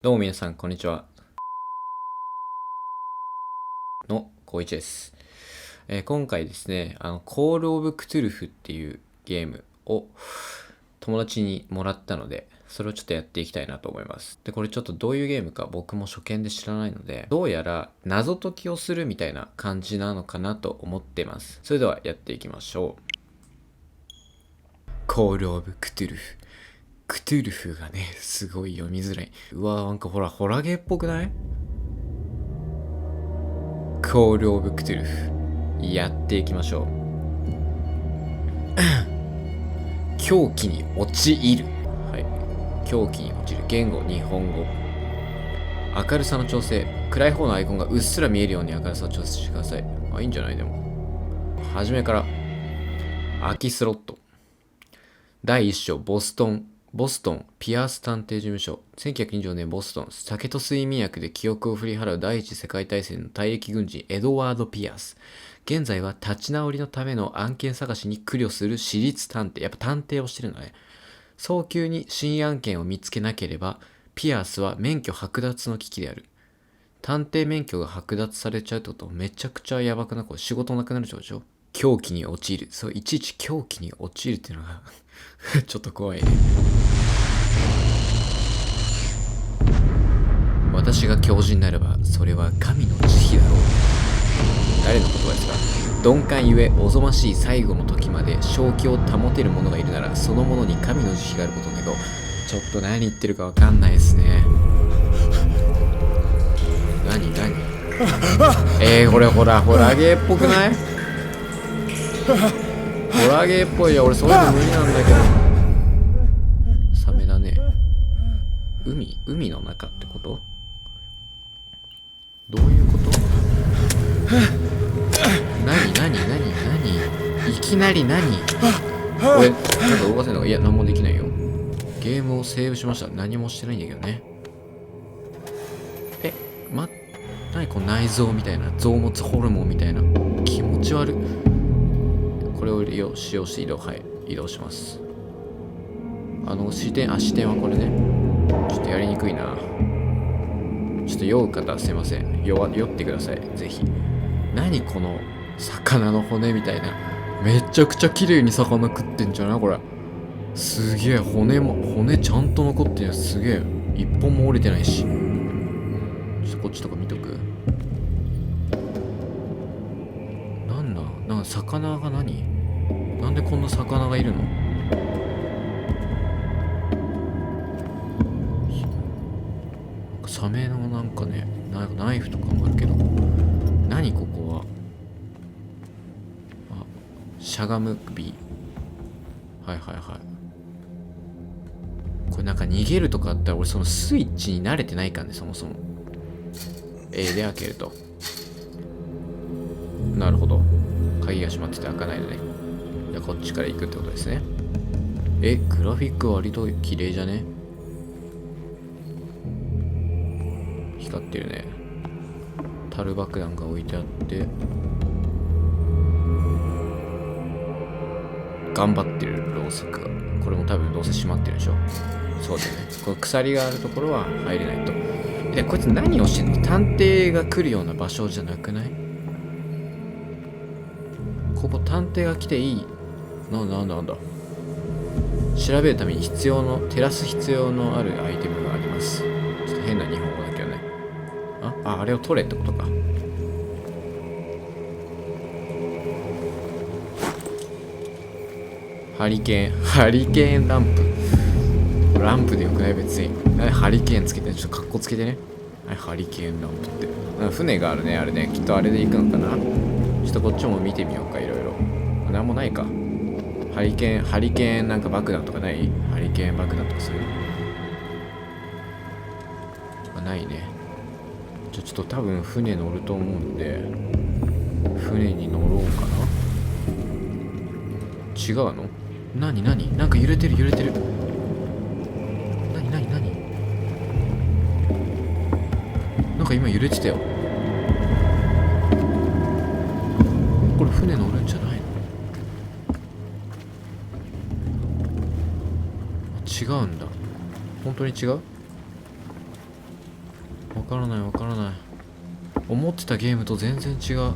どうも皆さん、こんにちは。こういちです。今回ですね、コールオブクトゥルフっていうゲームを友達にもらったので、それをちょっとやっていきたいなと思います。で、これちょっとどういうゲームか僕も初見で知らないので、どうやら謎解きをするみたいな感じなのかなと思ってます。それではやっていきましょう。コールオブクトゥルフ。クトゥルフがね、すごい読みづらい。うわー、なんかほら、ホラゲーっぽくない？コールオブクトゥルフ。やっていきましょう。狂気に陥る。はい。狂気に陥る。言語、日本語。明るさの調整。暗い方のアイコンがうっすら見えるように明るさを調整してください。いいんじゃないでも。初めから。空きスロット。第1章、ボストン、ピアース探偵事務所。1924年ボストン、酒と睡眠薬で記憶を振り払う第一次世界大戦の退役軍人エドワード・ピアース。現在は立ち直りのための案件探しに苦慮する私立探偵。やっぱ探偵をしてるのね。早急に新案件を見つけなければ、ピアースは免許剥奪の危機である。探偵免許が剥奪されちゃうってことめちゃくちゃやばくな。これ仕事なくなるでしょ。狂気に陥る。そう、いちいち狂気に陥るっていうのがちょっと怖いね。私が教授になれば、それは神の慈悲だろう。誰の言葉ですか？鈍感ゆえおぞましい最後の時まで正気を保てる者がいるなら、その者に神の慈悲があることを願おう。ちょっと何言ってるかわかんないですね。何これホラゲーっぽくない？ホラゲーっぽいよ。俺そういうの無理なんだけど。サメだね。海の中ってこと？どういうこと？何いきなり何？俺、なんか動かせんのか？いや、何もできないよ。ゲームをセーブしました。何もしてないんだけどね。何この内臓みたいな、臓物ホルモンみたいな。気持ち悪い。これを使用して移動します。視点はこれね。ちょっとやりにくいな。ちょっと酔う方すいません。酔ってください。ぜひ。何この魚の骨みたいな。めちゃくちゃ綺麗に魚食ってんじゃないこれ。すげえ。骨ちゃんと残ってる。すげえ。一本も折れてないし。ちょっとこっちとか見とく。なんか魚がなんでこんな魚がいるの？サメのなんかね、ナイフとかもあるけど。何ここは。しゃがむ首。はい。これなんか逃げるとかあったら俺そのスイッチに慣れてないからね、そもそも。で開けると。なるほど。鍵が閉まってて開かないのね。じゃあこっちから行くってことですね。グラフィック割と綺麗じゃね？光ってるね。樽爆弾が置いてあって、頑張ってるろうそくが。これも多分どうせ閉まってるでしょ。そうだよね。この鎖があるところは入れないと。こいつ何をしてんの？探偵が来るような場所じゃなくない？ここ探偵が来ていい？なんだ。調べるために照らす必要のあるアイテムがあります。ちょっと変な日本語だけどね。あれを取れってことか。ハリケーンランプ。ランプでよくない別に。ハリケーンつけて、ちょっとカッコつけてね。ハリケーンランプって。船があるね、あれね。きっとあれで行くのかな。ちょっとこっちも見てみようか、いろいろ。なんもないか。ハリケーンなんか爆弾とかない？ハリケーン爆弾とかそういうの。ないね。ちょっと多分船乗ると思うんで、船に乗ろうかな。違うの？何なんか揺れてる。何なんか今揺れてたよ。これ船乗るんじゃないの？違うんだ。本当に違う？からないわからない。思ってたゲームと全然違う。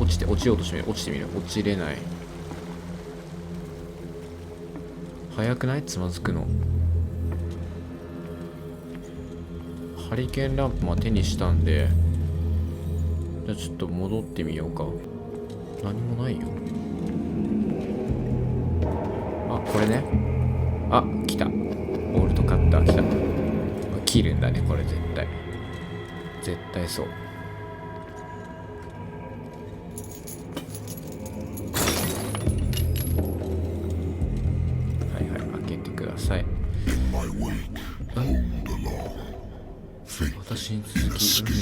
落ちようとしてみる。落ちてみる。落ちれない。早くない？つまずくの。ハリケーンランプも手にしたんで、じゃあちょっと戻ってみようか。何もないよ。あ、これね。あ、来た。ボルトカッター来た。切るんだね、これ絶対。絶対そう。はいはい、開けてください。私に続き運命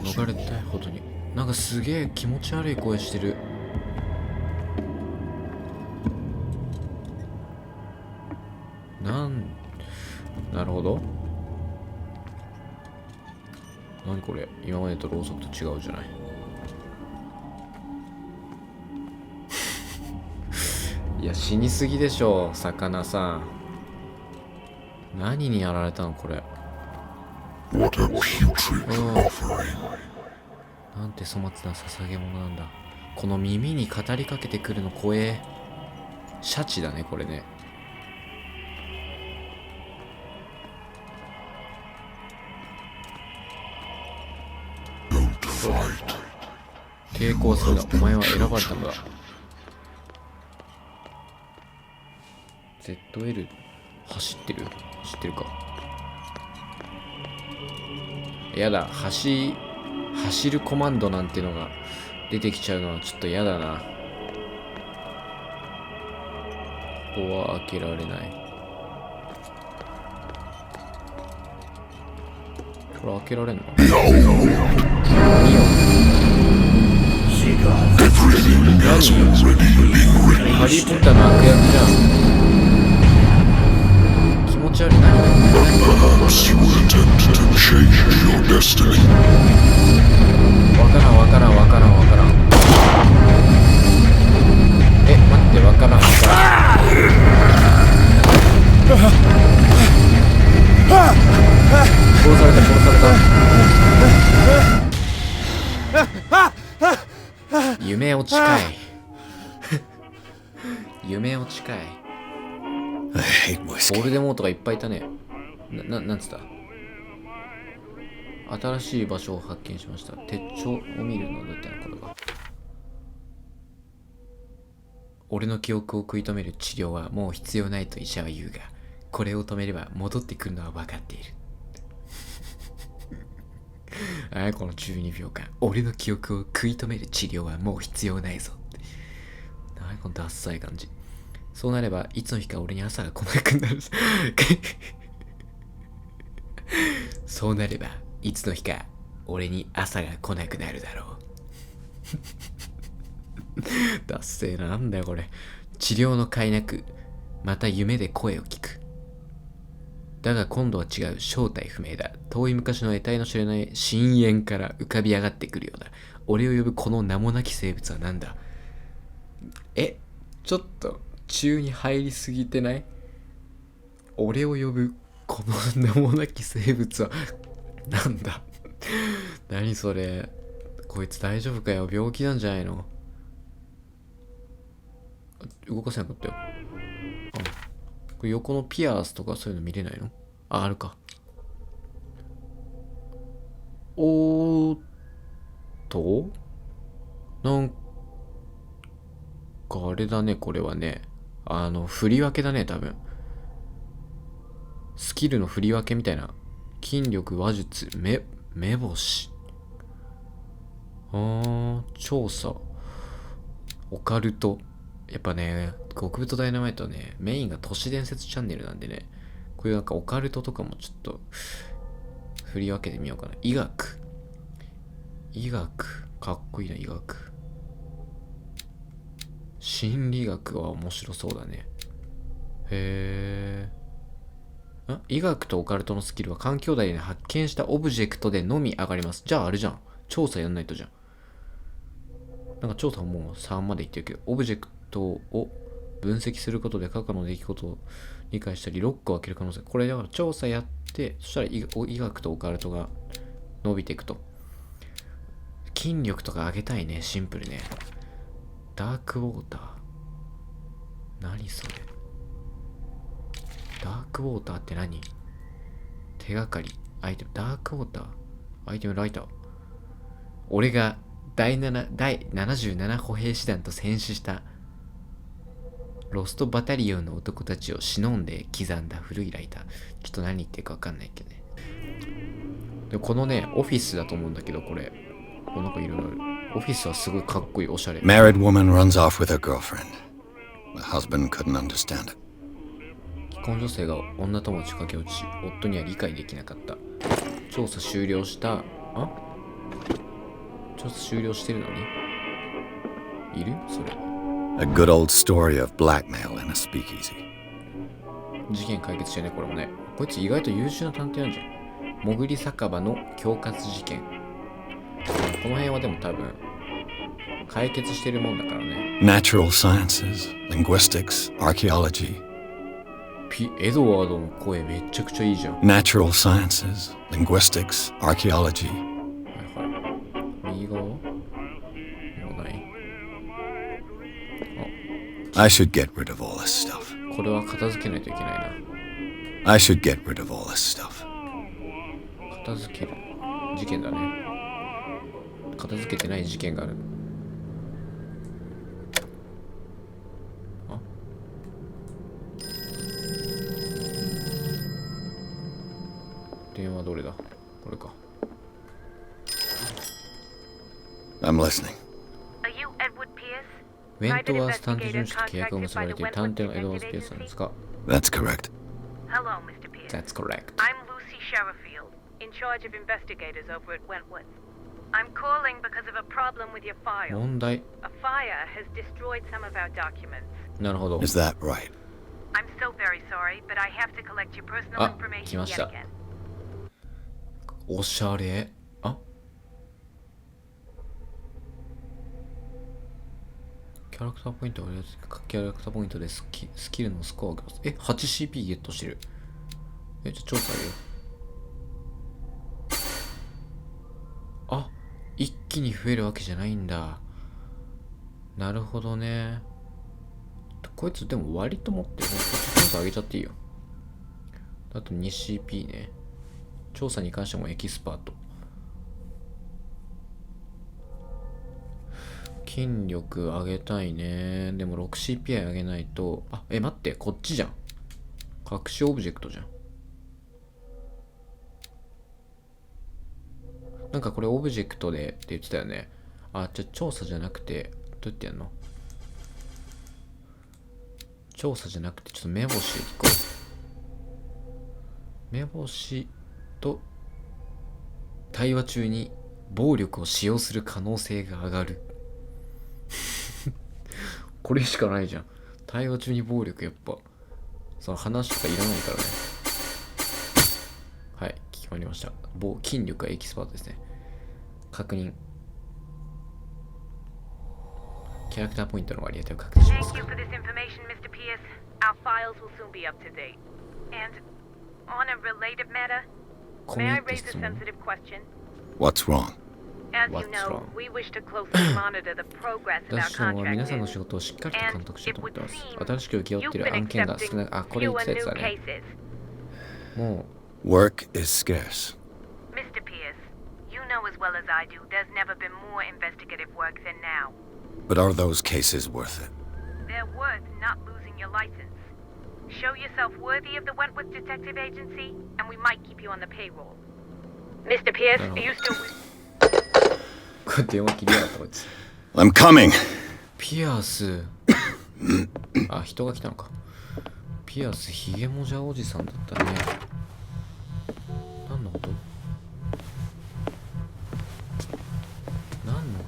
が逃れたいほどに。なんかすげえ気持ち悪い声してる。なるほど。何これ、今までとろうそくと違うじゃない。いや、死にすぎでしょ魚さん。何にやられたのこれ。なんて粗末な捧げ物なんだ。この耳に語りかけてくるの怖え。シャチだねこれね。抵抗するな。お前は選ばれたのだ。 ZL 走ってるか。やだ。走るコマンドなんてのが出てきちゃうのはちょっとやだな。ここは開けられない。これ開けられんの？何ハリー・ポッターの悪役じゃん。気持ち悪い。何わからん。え、待って、わからん。殺された。夢落ちかい。夢落ちかい。ボルデモートがいっぱいいたね。なんつった？新しい場所を発見しました。手帳を見るのだったな、これが。俺の記憶を食い止める治療はもう必要ないと医者は言うが、これを止めれば戻ってくるのは分かっている。ああ、この12秒間、俺の記憶を食い止める治療はもう必要ないぞって。何このダッサい感じ。そうなればいつの日か俺に朝が来なくなる。そうなればいつの日か俺に朝が来なくなるだろう。ダッセーな。なんだよこれ。治療の甲斐なくまた夢で声を聞く。だが今度は違う。正体不明だ。遠い昔の得体の知れない深淵から浮かび上がってくるようだ。俺を呼ぶこの名もなき生物は何だ？ちょっと中に入りすぎてない？俺を呼ぶこの名もなき生物はなんだ？何それ。こいつ大丈夫かよ。病気なんじゃないの？動かせなかったよ。これ横のピアスとかそういうの見れないの？あるか。おーっと、なんかあれだね、これはね。振り分けだね、多分。スキルの振り分けみたいな。筋力、話術、目星。調査。オカルト。やっぱね、極太ダイナマイトはね、メインが都市伝説チャンネルなんでね、こういうなんかオカルトとかもちょっと振り分けてみようかな。医学。かっこいいな、医学。心理学は面白そうだね。へー。医学とオカルトのスキルは環境内で発見したオブジェクトでのみ上がります。じゃああれじゃん。調査やんないとじゃん。なんか調査はもう3までいってるけど、オブジェクトを分析することで過去の出来事を理解したり、ロックを開ける可能性。これだから調査やっで、そしたら医学とオカルトが伸びていくと。筋力とか上げたいね、シンプルね。ダークウォーター。何それ。ダークウォーターって何？手がかり、アイテム、ダークウォーター、アイテムライター。俺が第77歩兵師団と戦死したロストバタリオンの男たちを忍んで刻んだ古いライター。ちょっと何言ってるかわかんないけどね。でこのね、オフィスだと思うんだけど、これ。なんかいろいろある。オフィスはすごいかっこいい、おしゃれ。Married woman runs off with her girlfriend. The husband couldn't understand it. 既婚女性が女友達駆け落ち、夫には理解できなかった。調査終了した。調査終了してるのにいるそれ。A good old story of blackmail in a speakeasy. 事件解決してね、これもね。こいつ意外と優秀な探偵なんじゃん。潜り酒場の恐喝事件。この辺はでも多分解決してるもんだからね。Natural sciences, linguistics, archaeology. エドワードの声めちゃくちゃいいじゃん。Natural sciences, linguistics, archaeology. はいはい。右側もうない。I should get rid of all this stuff. これは片付けないといけないな。I should get rid of all this stuff. 片付ける事件だね。片付けてない事件がある。電話どれだ？これか。I'm listening. ウェントワース探偵事務所と契約が結ばれている探偵のエドワーズ・ピアスさんですか？ That's correct. Hello, Mr. Pierce. That's correct. I'm Lucy Sherrifield, in charge of investigators over at Wentworth. I'm calling because of a problem with your file. 問題。A fire has destroyed some of our documents. なるほど。Is that right? I'm so very sorry, but I have to collect your personal information 来ました。 yet again. おしゃれ。キャラクターポイントをキャラクターポイントでスキルのスコアが8CP ゲットしてる。じゃあ調査あるよ。一気に増えるわけじゃないんだ。なるほどね。こいつでも割と持ってる。調査上げちゃっていいよ。あと 2CP ね。調査に関してもエキスパート。筋力上げたいね。でも 6CPI 上げないと。待って、こっちじゃん。隠しオブジェクトじゃん。なんかこれオブジェクトでって言ってたよね。じゃあ調査じゃなくて、どうやってやんの？調査じゃなくて、ちょっと目星いこう。目星と対話中に暴力を使用する可能性が上がる。これしかないじゃん。対話中に暴力、やっぱその話とかいらないからね。はい、決まりました。筋力がエキスパートですね。確認。キャラクターポイントの割合を確認します。 Thank you for this information, Mr. Pierce. Our files will soon be up to date. And on a related matter, may I raise a sensitive question? What's wrong? As you know, we wish to closely monitor the progress of our 私どもは皆さんの contract. 仕事をしっかりと監督しようと思ってます。 And it would seem 新しく請け負ってい You've る been 案件が少な accepting く、これ言 fewer ってたや new つだね。 cases. も Work is scarce. Mr. Pierce, you know as well as I do, there's never been more investigative work than now. But are those cases worth it? They're worth not losing your license. Show yourself worthy of the Wentworth Detective Agency, and we might keep you on the payroll. Mr. Pierce, are you still with... これ電話切りやがったこいつ。 I'm coming. ピアス。人が来たのか。ピアス、ヒゲもじゃおじさんだったね。何のこと？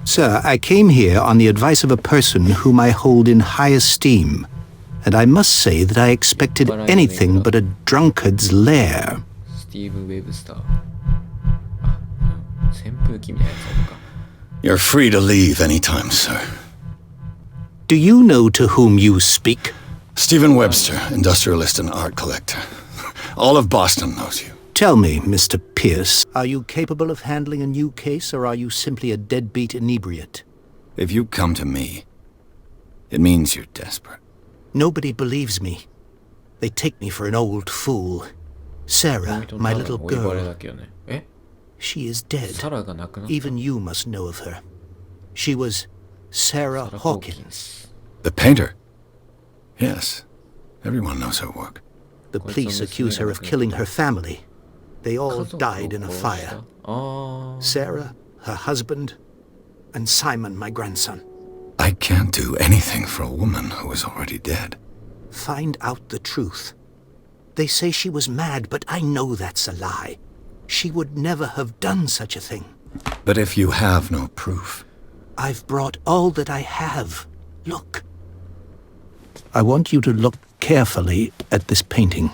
Sir, I came here on the advice of a person whom I hold in high esteem, and I must say that I expected anything but a drunkard's lair. スティーブン・ウェブスター。扇風機みたいなやつあるか。 You're free to leave anytime, sir. Do you know to whom you speak? Stephen Webster, industrialist and art collector. All of Boston knows you. Tell me, Mr. Pierce, are you capable of handling a new case, or are you simply a deadbeat inebriate? If you come to me, it means you're desperate. Nobody believes me. They take me for an old fool. Sarah, my little girl, she is dead. Even you must know of her. She was Sarah Hawkins. The painter? Yes. Everyone knows her work. The police accuse her of killing her family. They all died in a fire. Sarah, her husband, and Simon, my grandson. I can't do anything for a woman who is already dead. Find out the truth. They say she was mad, but I know that's a lie. She would never have done such a thing. But if you have no proof... I've brought all that I have. Look. I want you to look carefully at this painting.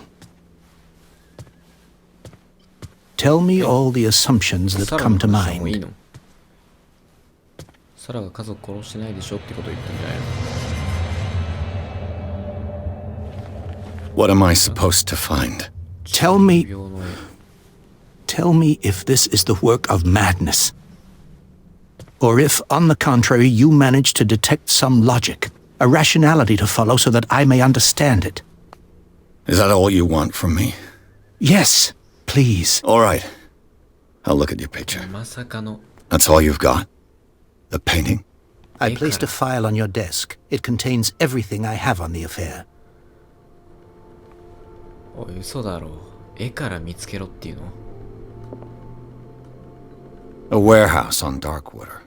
Tell me all the assumptions that come to mind. サラが家族殺してないでしょってこと言ったんじゃないの? What am I supposed to find? Tell me if this is the work of madness. Or if, on the contrary, you manage to detect some logic, a rationality to follow so that I may understand it. Is that all you want from me? Yes, please. All right. I'll look at your picture. まさかの That's all you've got? The painting? I placed a file on your desk. It contains everything I have on the affair. おい、嘘だろ。絵から見つけろっていうの? A warehouse on Darkwater.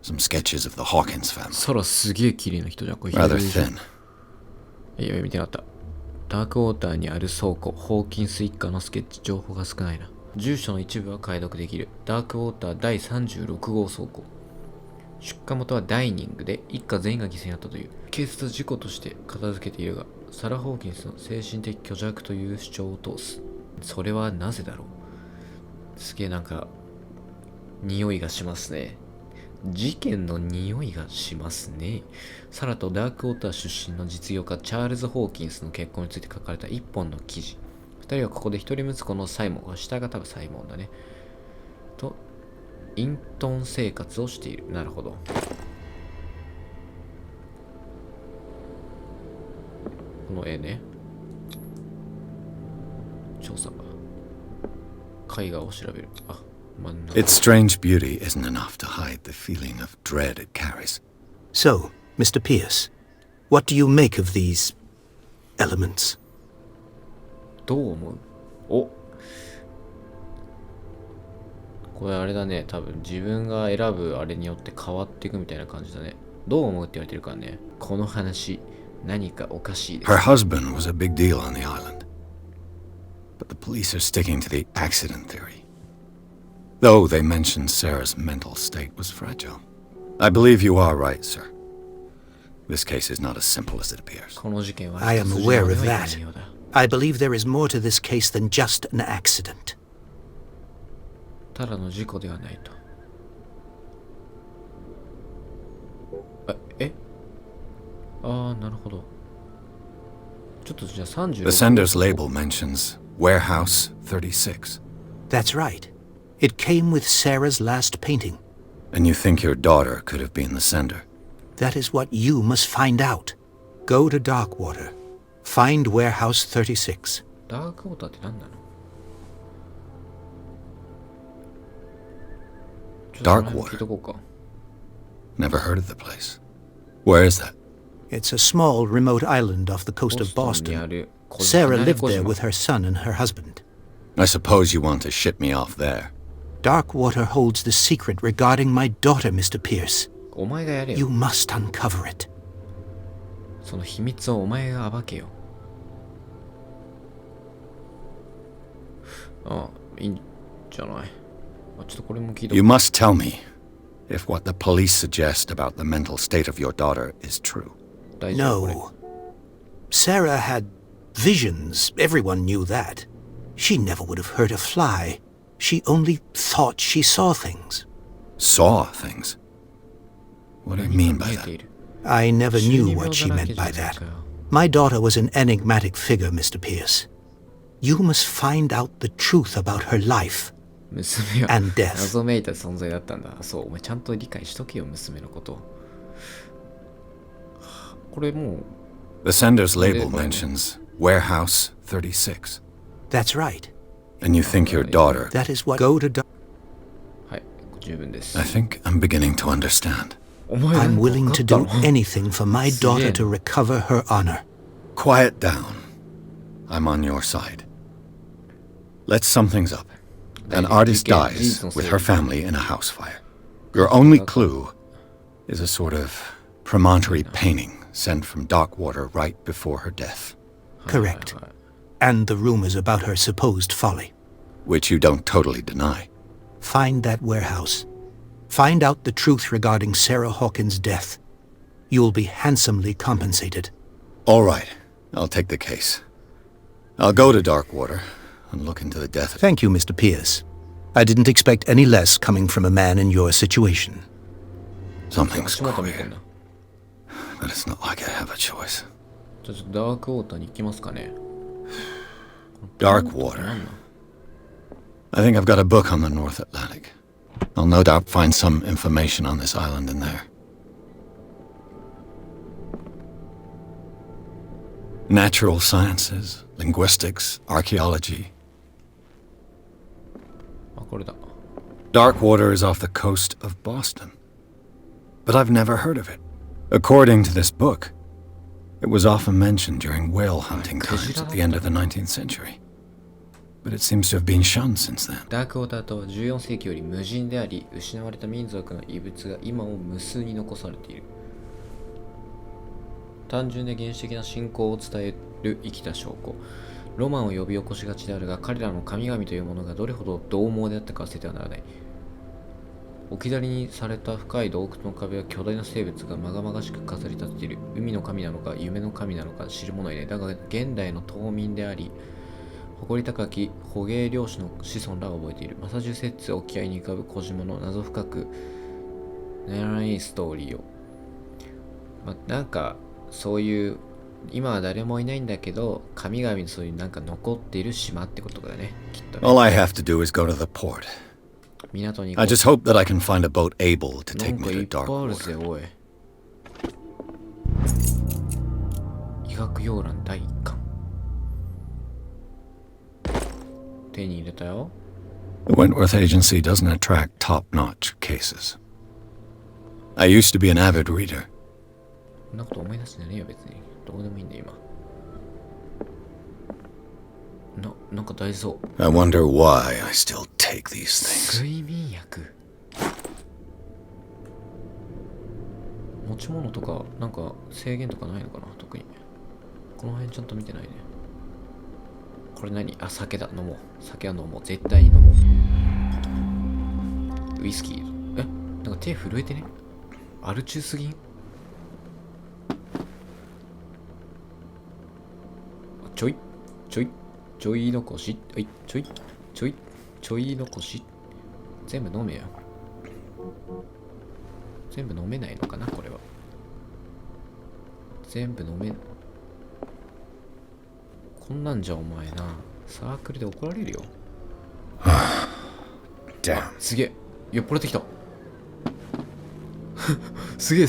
Some sketches of the Hawkins family. サラすげえ綺麗な人じゃん。これ Rather thin. いや、見てなかった。ダークウォーターにある倉庫、ホーキンス一家のスケッチ情報が少ないな。住所の一部は解読できる。ダークウォーター第36号倉庫。出火元はダイニングで一家全員が犠牲になったという。警察は事故として片付けているが、サラ・ホーキンスの精神的虚弱という主張を通す。それはなぜだろう。すげえなんか、匂いがしますね。事件の匂いがしますね。サラとダークウォーター出身の実業家チャールズ・ホーキンスの結婚について書かれた一本の記事。二人はここで一人息子のサイモン、下が多分サイモンだね。と、隠遁生活をしている。なるほど。この絵ね。調査。絵画を調べる。あ、真ん中。Its strange beauty isn't enough to hide the feeling of dread it carries. So, Mr. Pierce, what do you make of these elements? どう思う？お、これあれだね。多分自分が選ぶあれによって変わっていくみたいな感じだね。どう思うって言われてるからね。この話、何かおかしいです。Her husband was a big deal on the island. But the police are sticking to the accident theory. Though they mentioned Sarah's mental state was fragile. I believe you are right, sir. This case is not as simple as it appears. この事件は I am aware of 一筋縄ではいか that. ないようだ。I believe there is more to this case than just an accident. ただの事故ではないと。あ、なるほど。ちょっとじゃあ36 The sender's label mentions Warehouse 36. That's right. It came with Sarah's last painting. And you think your daughter could have been the sender? That is what you must find out. Go to Darkwater. Find Warehouse 36. ダークウォーターって何なの? Darkwater. 聞いとこうか。 Never heard of the place. Where is that? It's a small, remote island off the coast of ボストンにあ Boston. る小島 Sarah 離れ lived 小 there 島 with her son and her husband. I suppose you want to ship me off there. Darkwater holds the secret regarding my daughter, Mr. Pierce. お前がやれ You よ。 must uncover it. その秘密をお前が暴けよ。あ、いいんじゃない。あ、ちょっとこれも聞いと You こう。 must tell me if what the police suggest about the mental state of your daughter is true. 大丈夫これ。 No. Sarah had visions. Everyone knew that. She never would have hurt a fly. She only thought she saw things. Saw things? What do you mean by 見え that? ている。 I never 中 knew 二病 what だ she らけ meant じゃな by い that. かよ。 My daughter was an enigmatic figure, Mr. Pierce. You must find out the truth about her life 娘は and death. 謎めいた存在だったんだ。そう、お前ちゃんと理解しとけよ、娘のこと。これもう The sender's label mentions Warehouse 36. That's right. And you think your daughter... That is what go to... はい、十分です。 I think I'm beginning to understand. お前なん I'm か willing 分か to った do の anything for my daughter to recover her honor. Quiet down. I'm on your side. Let's sum things up. An artist dies with her family in a house fire. Your only clue is a sort of promontory painting sent from Darkwater right before her death. Correct. And the rumors about her supposed folly. Which you don't totally deny. Find that warehouse. Find out the truth regarding Sarah Hawkins' death. You'll be handsomely compensated. All right. I'll take the case. I'll go to Darkwater and look into the death. Thank you, Mr. Pierce. I didn't expect any less coming from a man in your situation. Something's queer. But it's not like I have a choice. じゃあちょっとダークウォーターに行きますかね。Darkwater. I think I've got a book on the North Atlantic. I'll no doubt find some information on this island in there. Natural sciences, linguistics, archaeology. あ、これだ。 Darkwater is off the coast of Boston. But I've never heard of it. According to this book, it was often mentioned during whale hunting times at the end of the 19th century. But it seems to have been shunned since then. ダークウォーターとは14世紀より無人であり、失われた民族の遺物が今も無数に残されている。単純で原始的な信仰を伝える生きた証拠。ロマンを呼び起こしがちであるが、彼らの神々というものがどれほど獰猛であったか忘れてはならない。置き去りにされた深い洞窟の壁は巨大な生物がまがまがしく飾り立てている。海の神なのか夢の神なのか知る者いない。だが現代の島民であり、誇り高き捕鯨漁師の子孫らが覚えている。マサチューセッツ沖合に浮かぶ小島の謎深く狙いストーリーを。なんかそういう今は誰もいないんだけど神々のそういうなんか残っている島ってことだね、きっとね。All I have to do is go to the port. 港に I just hope that I can find a boat able to な take んか me い to っぱいあるぜ Darkwater. おい。医学洋覧第1巻手に入れたよ。 The Wentworth Agency doesn't attract top-notch cases. I used to be an avid reader. そんなこと思い出すんじゃねえよ別に。どうでもいいんだよ今。なんか大豆。 I wonder why I still take these things. 睡眠薬。持ち物とかなんか制限とかないのかな特に。この辺ちゃんと見てないね。これ何？あ、酒だ。飲もう。酒は飲もう。絶対に飲もう。ウイスキー。え？なんか手震えてね？アル中すぎん？ちょい残し。はい、ちょい残し。全部飲めよ。全部飲めないのかなこれは。全部飲め。こんなんじゃお前な、サークルで怒られるよ。すげえ、酔っ払ってきた。すげえ。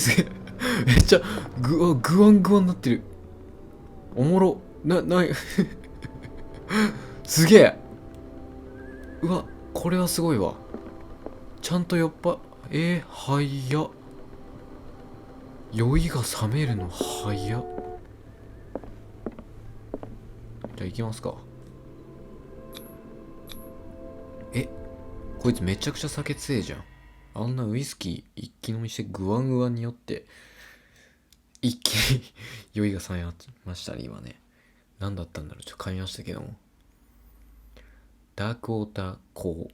めっちゃグワンになってる。おもろ。すげえ。うわ、これはすごいわ。ちゃんと酔っ早っ。酔いが冷めるの早っ。じゃあ行きますか。こいつめちゃくちゃ酒強えじゃん。あんなウイスキー一気飲みしてグワンに酔って一気に酔いが冷めましたね今ね。何だったんだろう、ちょっと噛みましたけども。ダークウォーター港。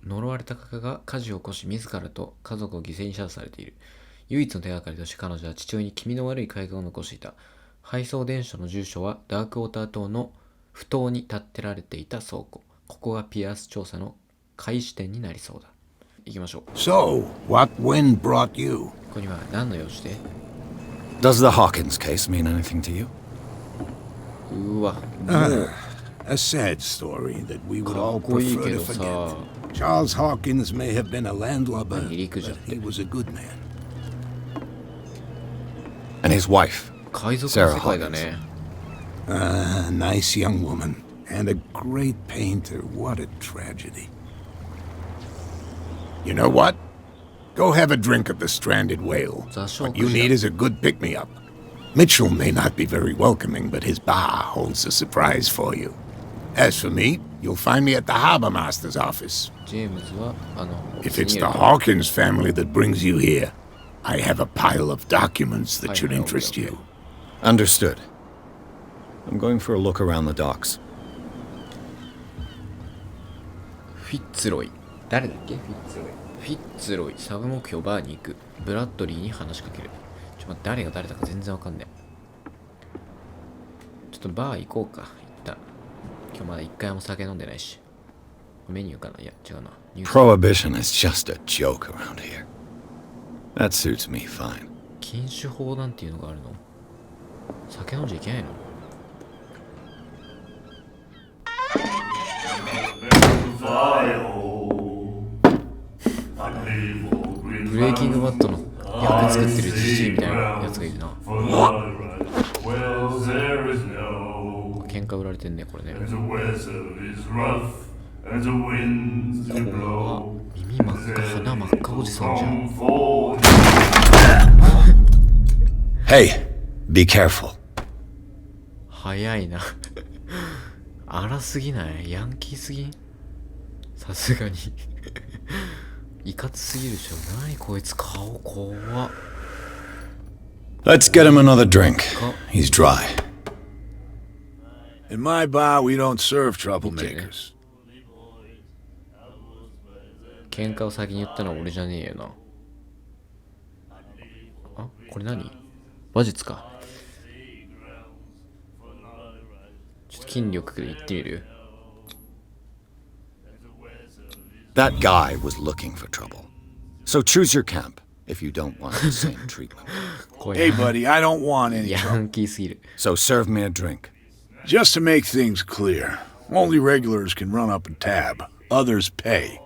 呪われた画家が火事を起こし自らと家族を犠牲にされている。唯一の手がかりとして彼女は父親に気味の悪い絵画を残していた。配送電書の住所はダークウォーター島の埠頭に建てられていた倉庫。ここがピアース調査の開始点になりそうだ。行きましょう。So, what wind brought you? ここには何の用紙で？ Does the Hawkins case mean anything to you? うわ、A sad story that we would all かっこいい prefer け to どさ forget. Charles Hawkins may have been a landlubber, 何陸じゃ but って he was a good man. And his wife, 海賊の Sarah 世界だね A nice young woman. And a great painter. What a tragedy. You know what? Go have a drink at the Stranded Whale. What you need is a good pick-me-up. Mitchell may not be very welcoming, but his bar holds a surprise for you. As for me, you'll find me at the harbor master's office. ジェームズはIf it's the Hawkins family that brings you here, I have a pile of documents that should interest you. understood. I'm going for a look around the docks. フィッツロイ誰だっけフィッツロイサブ目標バーに行くブラッドリーに話しかける誰が誰だか全然わかんないちょっとバー行こうか一旦今日まだ一回も酒飲んでないしメニューかないや違うな Prohibition is just a joke around here. That suits me fine. 禁酒法なんていうのがあるの酒飲んじゃいけないのブレイキングバットの役作ってるジジイみたいなやつがいるな喧嘩売られてんねこれねここは耳真っ赤鼻真っ赤おじさんじゃん Hey, be careful. 早いな荒すぎないヤンキーすぎんさすがにいかつすぎるでしょ何こいつ顔怖っ Let's get him another drink. He's dry. In my bar, we don't serve troublemakers. 喧嘩を先に言ったのは俺じゃねえよなあこれ何話術かちょっと筋力で言ってみるThat guy was looking for trouble. So choose your camp if you don't want the same treatment. Hey, buddy, I don't want any ヤ trouble. ンキーすぎる So serve me a drink. Just to make things clear, only regulars can run up a tab. Others pay.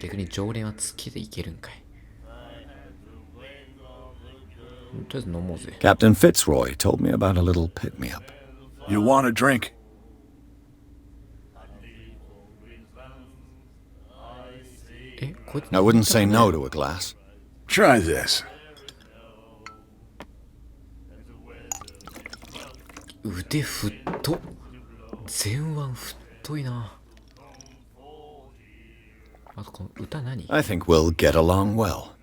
逆に常連はつけていけるんかいとりあえず飲もうぜ Captain Fitzroy told me about a little pick-me-up. You want a drink? えこいつ I wouldn't say no to a glass. Try this. 腕太っ前腕太いなあとこの歌何 I think we'll get along well.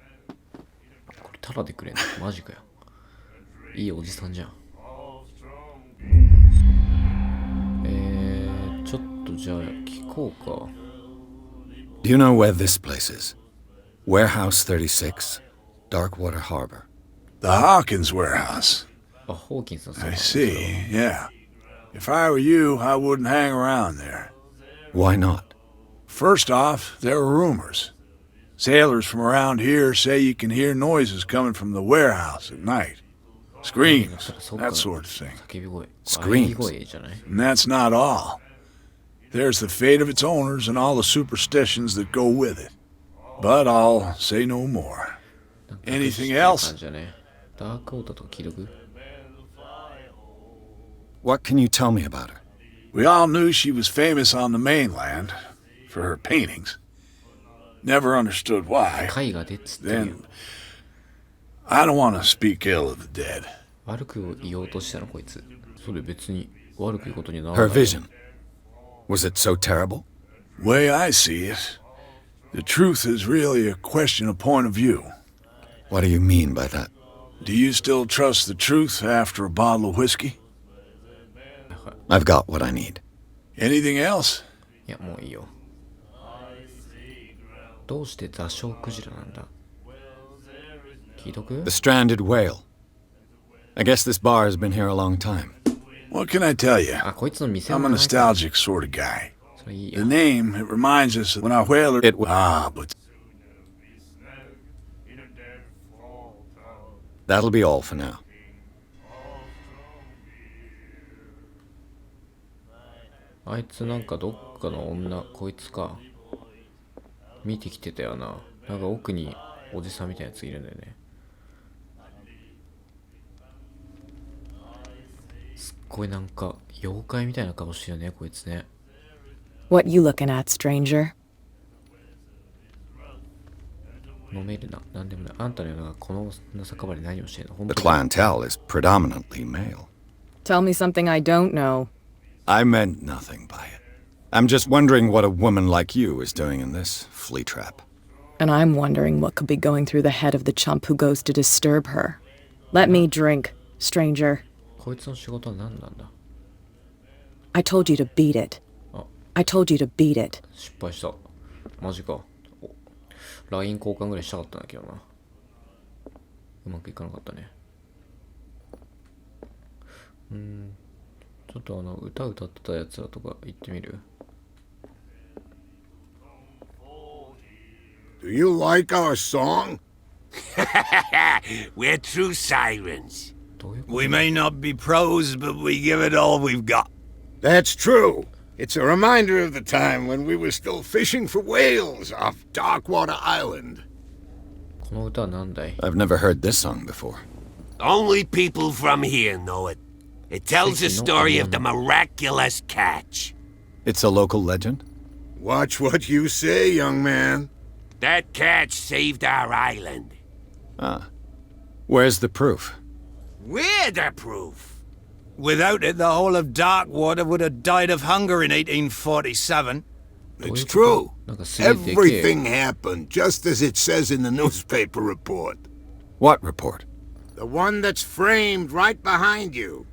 これタダでくれんのマジかよいいおじさんじゃんちょっとじゃあ聞こうか Do you know where this place is? Warehouse 36, Darkwater Harbor. The Hawkins warehouse. あホーキンスの I see, yeah. If I were you, I wouldn't hang around there. Why not? First off, there are rumors. Sailors from around here say you can hear noises coming from the warehouse at night. Screams, that sort of thing. 叫び声 Screams 喘ぎ声じゃない And that's not all. There's the fate of its owners and all the superstitions that go with it. But I'll say no more. Anything else? じゃねダークオーターとか聞いとく What can you tell me about her? We all knew she was famous on the mainland for her paintings. Never understood why. 絵画でっつってるよ Then, I don't want to speak ill of the dead. 悪く言おうとしたのこいつそれ別に悪く言うことにはなら Her ない vision. Was it so terrible? Way I see it, the truth is really a question of point of view. What do you mean by that? Do you still trust the truth after a bottle of whiskey? I've got what I need. Anything else? いやもういいよどうして座礁クジラなんだ聞いとく The stranded whale. I guess this bar has been here a long time. What can I tell you? あこいつの店 I'm の a 名前か nostalgic sort of guy. それいい The よ name, it reminds us of when our whaler... It but... That'll be all for now. あいつなんかどっかの女、こいつか。見てきてたよな。なんか奥におじさんみたいなやついるんだよね。すっごいなんか妖怪みたいな顔してるね、こいつね。What you looking at, stranger? 飲めるな。なんでもない。あんたのようなこの酒場で何をしてるの？ The clientele is predominantly male. Tell me something I don't know. I meant nothing by it. I'm just wondering what a woman like you is doing in this flea trap. And I'm wondering what could be going through the head of the chump who goes to disturb her. Let me drink, stranger. こいつの仕事は何なんだ？ I told you to beat it. I told you to beat it. 失敗した。マジか。LINE 交換ぐらいしたかったんだけどな。うまくいかなかったね。ちょっと歌歌ってたやつらとか言ってみる？ Do you like our song? We're true sirens. どういうこと？ We may not be pros, but we give it all we've got. That's true. It's a reminder of the time when we were still fishing for whales off Darkwater Island. この歌は何だい？ I've never heard this song before. Only people from here know it. It tells the story of the miraculous catch. It's a local legend? Watch what you say, young man. That catch saved our island. Ah. Where's the proof? We're the proof. Without it, the whole of Darkwater would have died of hunger in 1847. It's true. Everything happened just as it says in the newspaper report. What report? The one that's framed right behind you.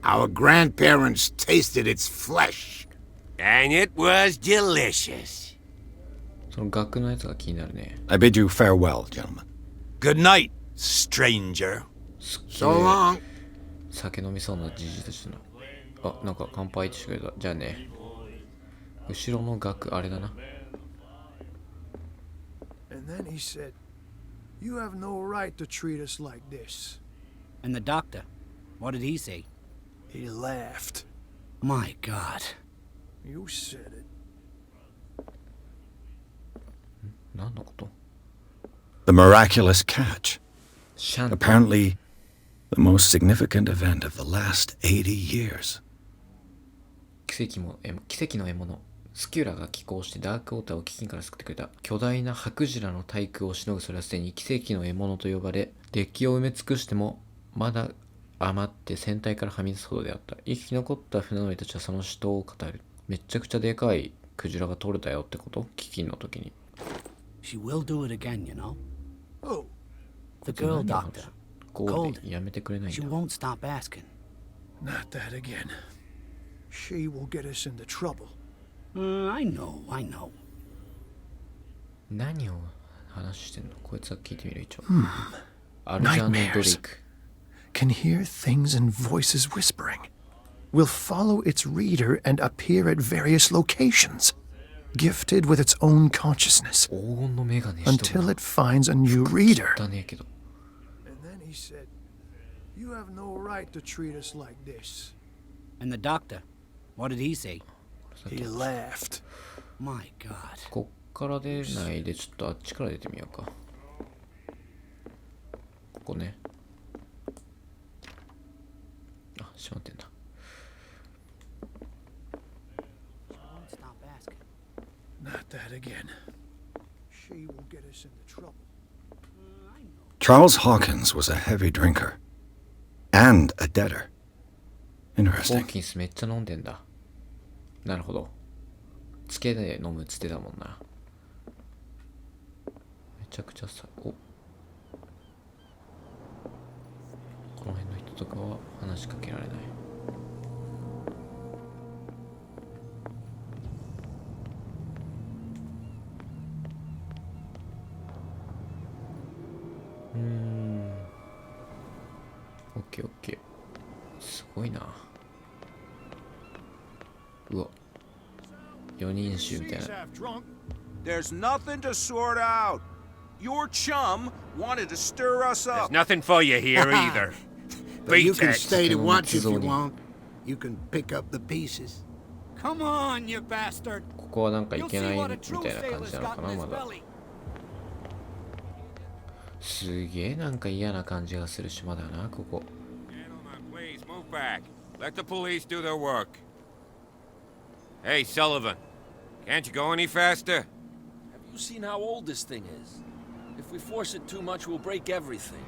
Our grandparents tasted its flesh. And it was delicious. その額のやつが気になるね。 I bid you farewell, gentlemen. Good night, stranger. So long. 酒飲みそうなじじいたちの。あ、なんか乾杯ってしてくれた。じゃあね。後ろの額、あれだな。And then he said, "You have no right to treat us like this." And the doctor, what did he say? He laughed. My God. You said it. 何のこと？ The miraculous catch. シャン。 Apparently, the most significant event of the last 80 years. 奇跡の獲物。スキュラが寄港してダークウォーターを飢饉から救ってくれた。巨大なハクジラの体空をしのぐそれはすでに奇跡の獲物と呼ばれ、デッキを埋め尽くしてもまだ余って船体からはみ出すほどであった。生き残った船乗りたちはその死闘を語る。めっちゃくちゃでかいクジラが取れたよってこと？飢饉の時に。She will do it again, you know. Oh, The girl doctor. ゴールデンやめてくれないん She だ。 won't stop asking. not that again. She will get us into trouble. I know. 何を話してんの？こいつは聞いてみる一応。アルジャーノ・ドレイク。 Can hear things and voices whispering. Will follow its reader and appear at various locations. Gifted with its own consciousness. 黄金のメガネしてる Until it finds a new reader. だねえけど。 And then he said, "You have no right to treat us like this." And the doctor, what did he say? He laughed. My God. こっから出ないでちょっとあっちから出てみようか。ここね。あ、閉まってんだ。 Won't stop asking. Not that again. She will get us into trouble. Charles Hawkins was a heavy drinker. And a debtor. ホ Interesting. ーキンスめっちゃ飲んでんだ。なるほど。つけで飲むっつってたもんな。めちゃくちゃさ、お。この辺の人とかは話しかけられない。オッケーオッケー。すごいな。うわ。4人衆みたいな。 There's nothing to sort out. Your chum wanted to stir us There's up. nothing for you here either. But you can Beat it. stay to watch if you Zoni. want. You can pick up the pieces. Come on, you bastard. ここはなんかいけないみたいな感じなのかな、まだ。すげえなんか嫌な感じがする島だな、ここ。Please move back. Let the police do their work. Hey, Sullivan, can't you go any faster? Have you seen how old this thing is? If we force it too much, we'll break everything.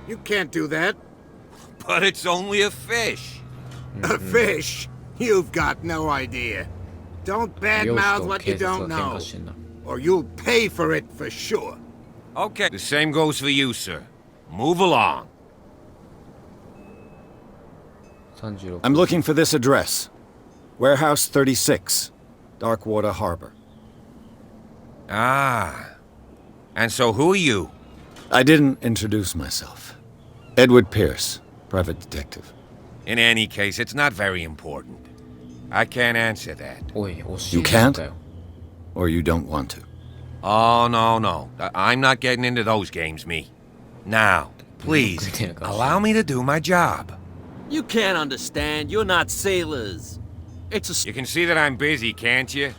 You can't do that. But it's only a fish. A fish? You've got no idea. Don't badmouth what you don't know, or you'll pay for it for sure. Okay, the same goes for you, sir. Move along. I'm looking for this address. Warehouse 36, Darkwater Harbor. Ah. And so who are you? I didn't introduce myself. Edward Pierce, private detective. In any case, it's not very important. I can't answer that. You can't? Or you don't want to? Oh, no. I'm not getting into those games, me. Now, please, allow me to do my job. You can't understand. You're not sailors. You can see that I'm busy, can't you?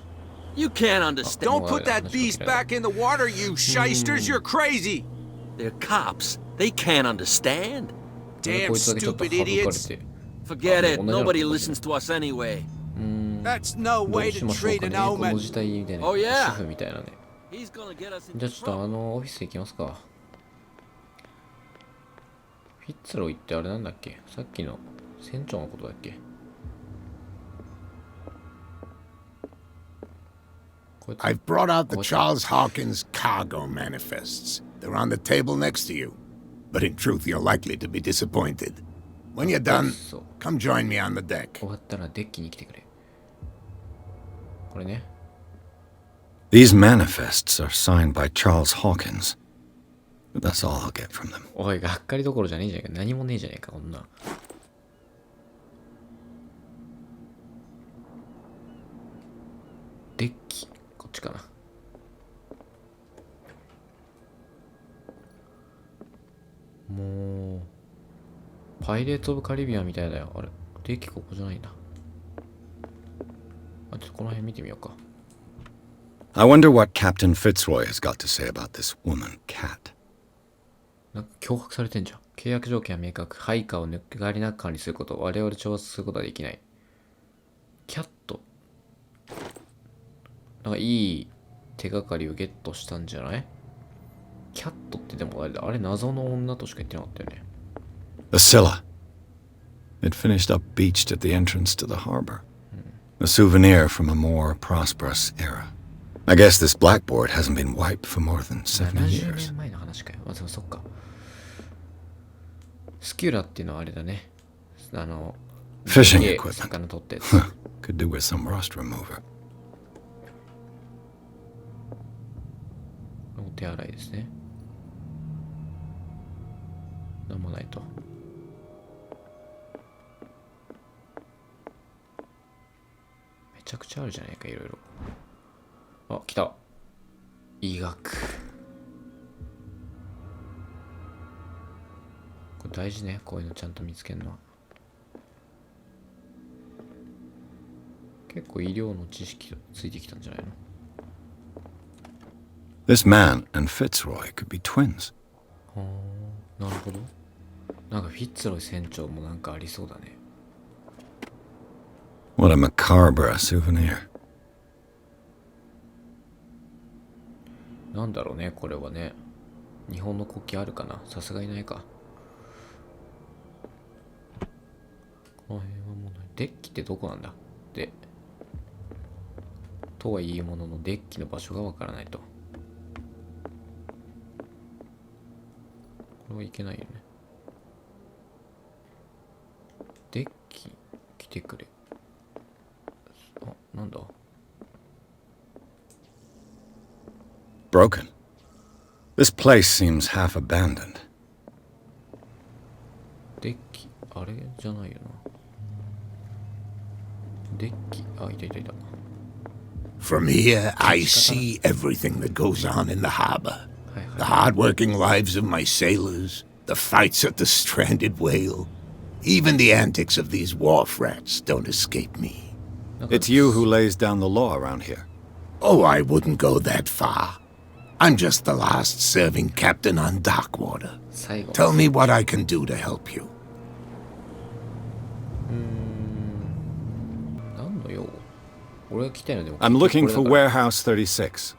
You can't understand. Don't put that beast back in the water, you shysters. You're crazy. They're cops. They can't understand. Damn stupid idiots. Forget it. Nobody listens to us anyway. That's no way to treat an omen. Oh, yeah. He's gonna get us in trouble. じゃあちょっとオフィス行きますか。フィッツロイってあれなんだっけ？さっきの船長のことだっけ？I've brought out the Charles Hawkins cargo manifests. They're on the table next to you. But in truth, you're likely to be disappointed. When you're done, come join me on the deck. 終わったらデッキに来てくれ。これね。These manifests are signed by Charles Hawkins. But that's all I'll get from them. おい、がっかりどころじゃねえじゃねえか。何もねえじゃねえか、こんな。デッキ、こっちかな。もう、パイレーツ・オブ・カリビアンみたいだよ。あれ、デッキここじゃないんだ。あ、ちょっとこの辺見てみようか。I wonder what Captain Fitzroy has got to say about this woman, Cat. なんか脅迫されてんじゃん。契約条件は明確。配下を抜きがりなく管理すること。我々調達することはできない。キャット。なんかいい手がかりをゲットしたんじゃない？キャットってでもあれ謎の女としか言ってなかったよね。The Scylla. It finished up beached at the entrance to the harbor. A souvenir from a more prosperous era. I guess this blackboard hasn't been wiped for more than 70 years. 年前の話かよ。あ、でもそっか。スキュラっていうのはあれだね。Fishing equipment. 魚取って。Could do with some rust remover. お手洗いですね。なんもないと。めちゃくちゃあるじゃないか、いろいろ。あ、来た。医学。これ大事ね、こういうのちゃんと見つけるのは。結構医療の知識ついてきたんじゃないの？ This man and Fitzroy could be twins. はあ、なるほど。なんかフィッツロイ船長もなんかありそうだね。What a macabre souvenir. なんだろうね、これはね。日本の国旗あるかな？さすがにないか。この辺はもうない。デッキってどこなんだ？で、とは言うもののデッキの場所がわからないと。これはいけないよね。デッキ来てくれ。あ、なんだ？Broken. This place seems half abandoned. デッキ、あれじゃないよな。デッキ、あ、いたいたいた。From here, I see everything that goes on in the harbor. The hard-working lives of my sailors, the fights at the stranded whale. Even the antics of these wharf rats don't escape me. It's you who lays down the law around here. Oh, I wouldn't go that far. I'm just the last serving captain on Darkwater. Tell me what I can do to help you. I'm looking for Warehouse 36.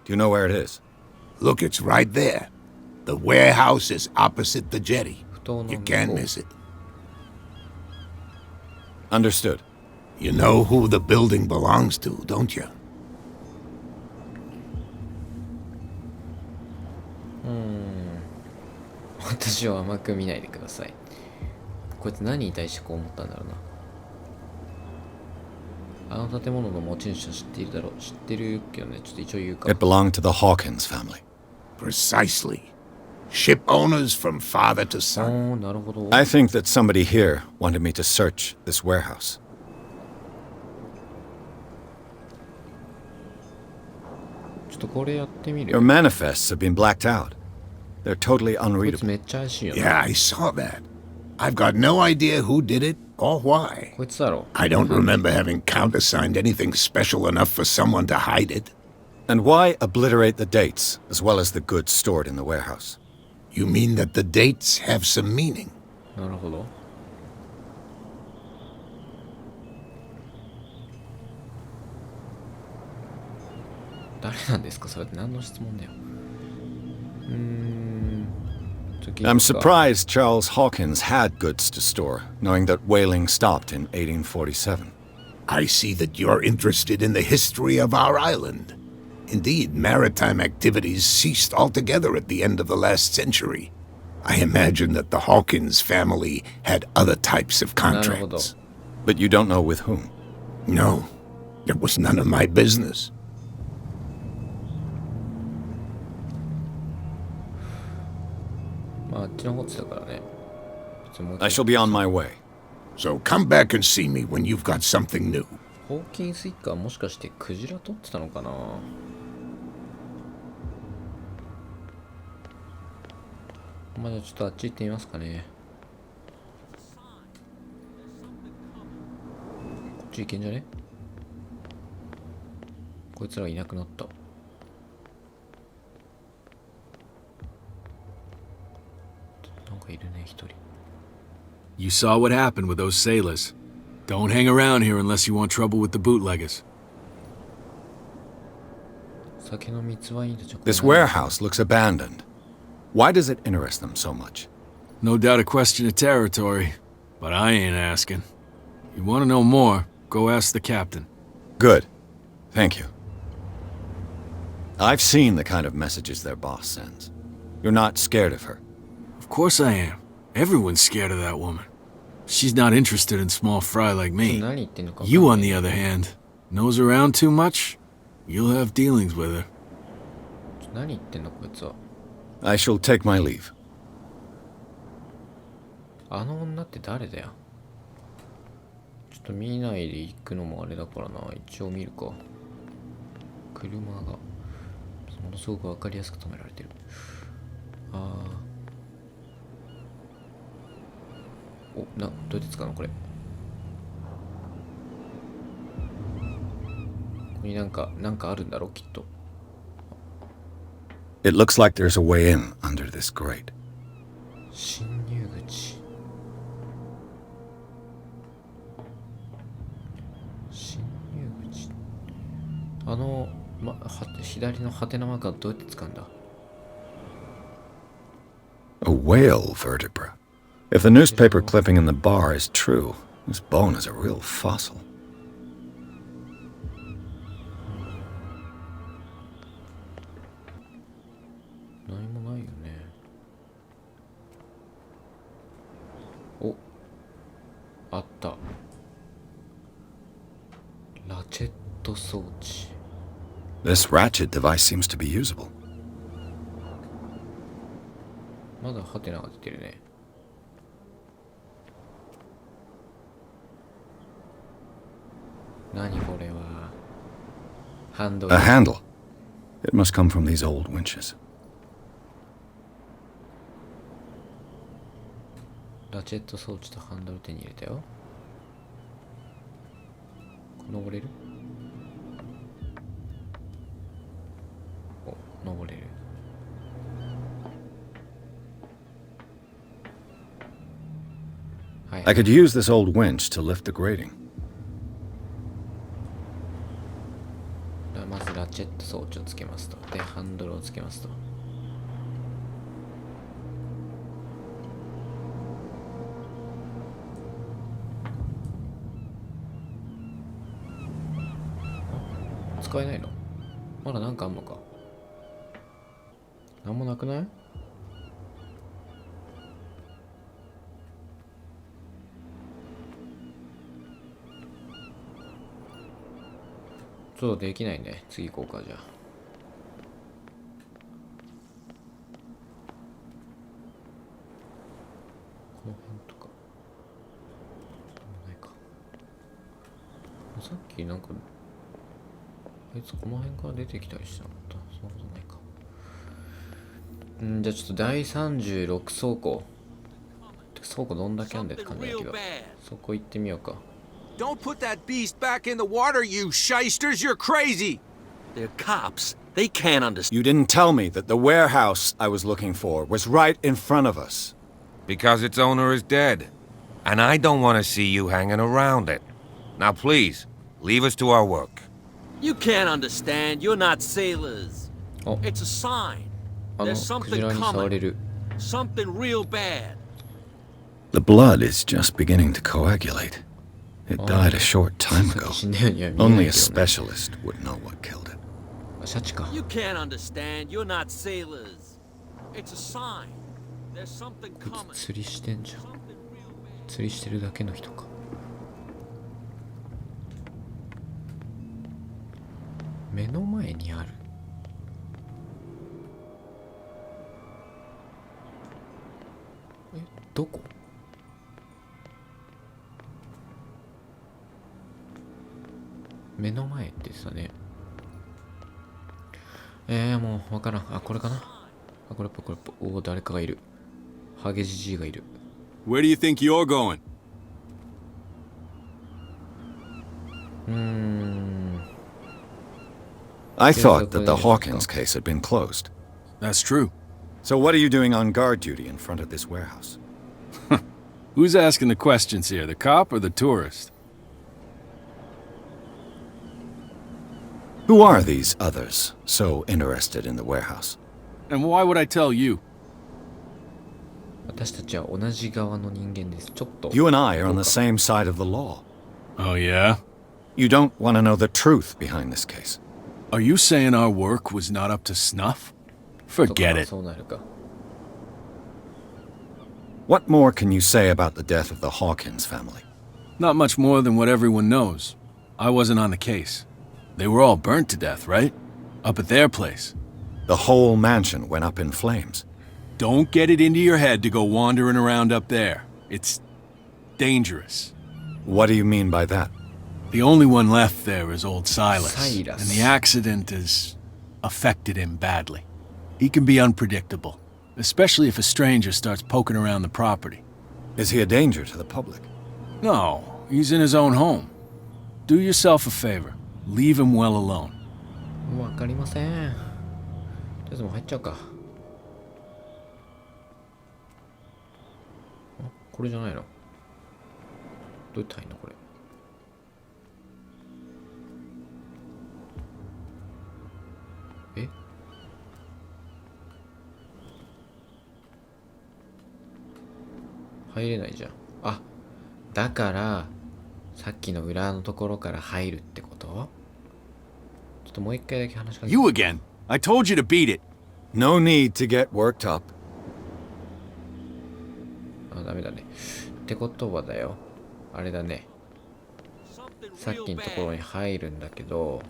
Do you know where it is? Look, it's right there. The warehouse is opposite the jetty. You can't miss it. Understood. You know who the building belongs to, don't you? Hmm. 私を甘く見ないでください。こいつ何に対してこう思ったんだろうな。あの建物の持ち主は知っているだろう。知ってるけどね、ちょっと一応言うか。It belonged to the Hawkins family. Precisely. Ship owners from father to son. なるほど。I think that somebody here wanted me to search this warehouse. ちょっとこれやってみる。Your manifests have been blacked out. They're totally unreadable. めっちゃ怪しいよね。Yeah, I saw that. I've got no idea who did it or why. こいつだろ。I don't remember having countersigned anything special enough for someone to hide it. And why obliterate the dates as well as the goods stored in the warehouse? You mean that the dates have some meaning? なるほど。誰なんですかそれって何の質問だよ。I'm surprised Charles Hawkins had goods to store, knowing that whaling stopped in 1847. I see that you're interested in the history of our island. Indeed, maritime activities ceased altogether at the end of the last century. I imagine that the Hawkins family had other types of contracts. But you don't know with whom? No, it was none of my business. I shall be on my way. So come back and see me when you've got something new. ホーキンス一家はもしかしてクジラ取ってたのかな。まあじゃあちょっとあっち行ってみますかね。こっち行けんじゃね。こいつらいなくなった。なんかいるね、一人。You saw what happened with those sailors. Don't hang around here unless you want trouble with the bootleggers. This warehouse looks abandoned. Why does it interest them so much? No doubt a question of territory, but I ain't asking. You want to know more, go ask the captain. Good. Thank you. I've seen the kind of messages their boss sends. You're not scared of her. Of course I am. Everyone's scared of that woman. She's not interested in small fry like me. You, on the other hand, nose around too much, you'll have dealings with her. I shall take my leave. あの女って誰だよ。ちょっと見ないで行くのもあれだからな。一応見るか。車がものすごくわかりやすく止められてる。ああ。お、どうやって使うのこれ。ここになんかあるんだろうきっと。It looks like there's a way in under this grate. 侵入口。侵入口。左のハテナマークはどうやって使うんだ。A whale vertebra. If the newspaper clipping in the bar is true, this bone is a real fossil. This ratchet device seems to be usable. まだハテナが出てるね。何これは。ハンドル。A handle. It must come from these old winches. ラチェット装置とハンドル手に入れたよ。こ登れる？お、登れる。I could use this old winch to lift the grating. まずラチェット装置をつけますと。で、ハンドルをつけますと。使えないの？まだなんかあんのか？なんもなくない？ちょっとできないね。次行こうか、じゃあ。この辺とか。ないか。さっきなんか、あいつこの辺から出てきたりしなかった。そんなことないか。じゃあちょっと第36倉庫。倉庫どんだけあんでって感じだけど。そこ行ってみようか。Don't put that beast back in the water, you shysters! You're crazy! They're cops. They can't understand. You didn't tell me that the warehouse I was looking for was right in front of us. Because its owner is dead. And I don't want to see you hanging around it. Now please, leave us to our work. You can't understand. You're not sailors. Oh. It's a sign. There's something coming. Something real bad. The blood is just beginning to coagulate. It died a short time ago. Only a specialist would know what killed it. You can't understand. You're not sailors. It's a sign. There's something coming. 釣りしてんじゃん。釣りしてるだけの人か。目の前にある。え、どこ？目の前ってさね。もうわからん。あ、これかな。あ、これっぽい、これっぽい。おお、誰かがいる。ハゲジジイがいる。Where do you think you're going? I thought that the Hawkins case had been closed. That's true. So what are you doing on guard duty in front of this warehouse? Who's asking the questions here, the cop or the tourist? Who are these others so interested in the warehouse? And why would I tell you? 私たちは同じ側の人間です。ちょっと。You and I are on the same side of the law. Oh, yeah? You don't want to know the truth behind this case. Are you saying our work was not up to snuff? Forget it. What more can you say about the death of the Hawkins family? Not much more than what everyone knows. I wasn't on the case. They were all burnt to death, right? Up at their place. The whole mansion went up in flames. Don't get it into your head to go wandering around up there. It's dangerous. What do you mean by that? The only one left there is old Silas. And the accident has affected him badly. He can be unpredictable, especially if a stranger starts poking around the property. Is he a danger to the public? No, he's in his own home. Do yourself a favor. Leave him well alone. わかりません。とりあえずもう入っちゃうか。あ、これじゃないの。どうやって入んのこれ。え？入れないじゃん。あ、だからさっきの裏のところから入るってこと？ちょっともう一回だけ話しかけて。You again? I told you to beat it. No need to get worked up. あ、ダメだね。ってことはだよ。あれだね。さっきのところに入るんだけど。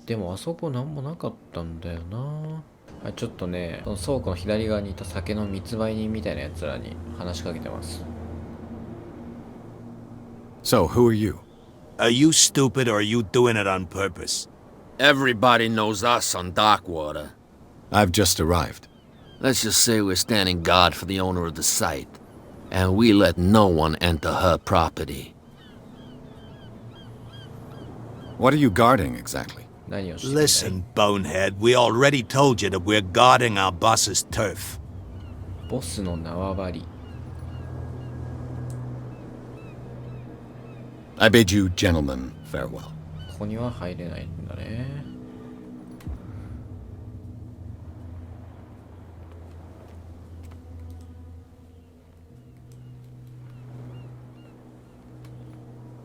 でもあそこなんもなかったんだよな。あ、ちょっとね、その倉庫の左側にいた酒の密売人みたいなやつらに話しかけてます。So, who are you? Are you stupid or are you doing it on purpose? Everybody knows us on Darkwater. I've just arrived. Let's just say we're standing guard for the owner of the site, and we let no one enter her property. What are you guarding exactly? Listen, bonehead, we already told you that we're guarding our boss's turf. ボスの縄張り。I bid you gentlemen farewell. ここには入れないんだね。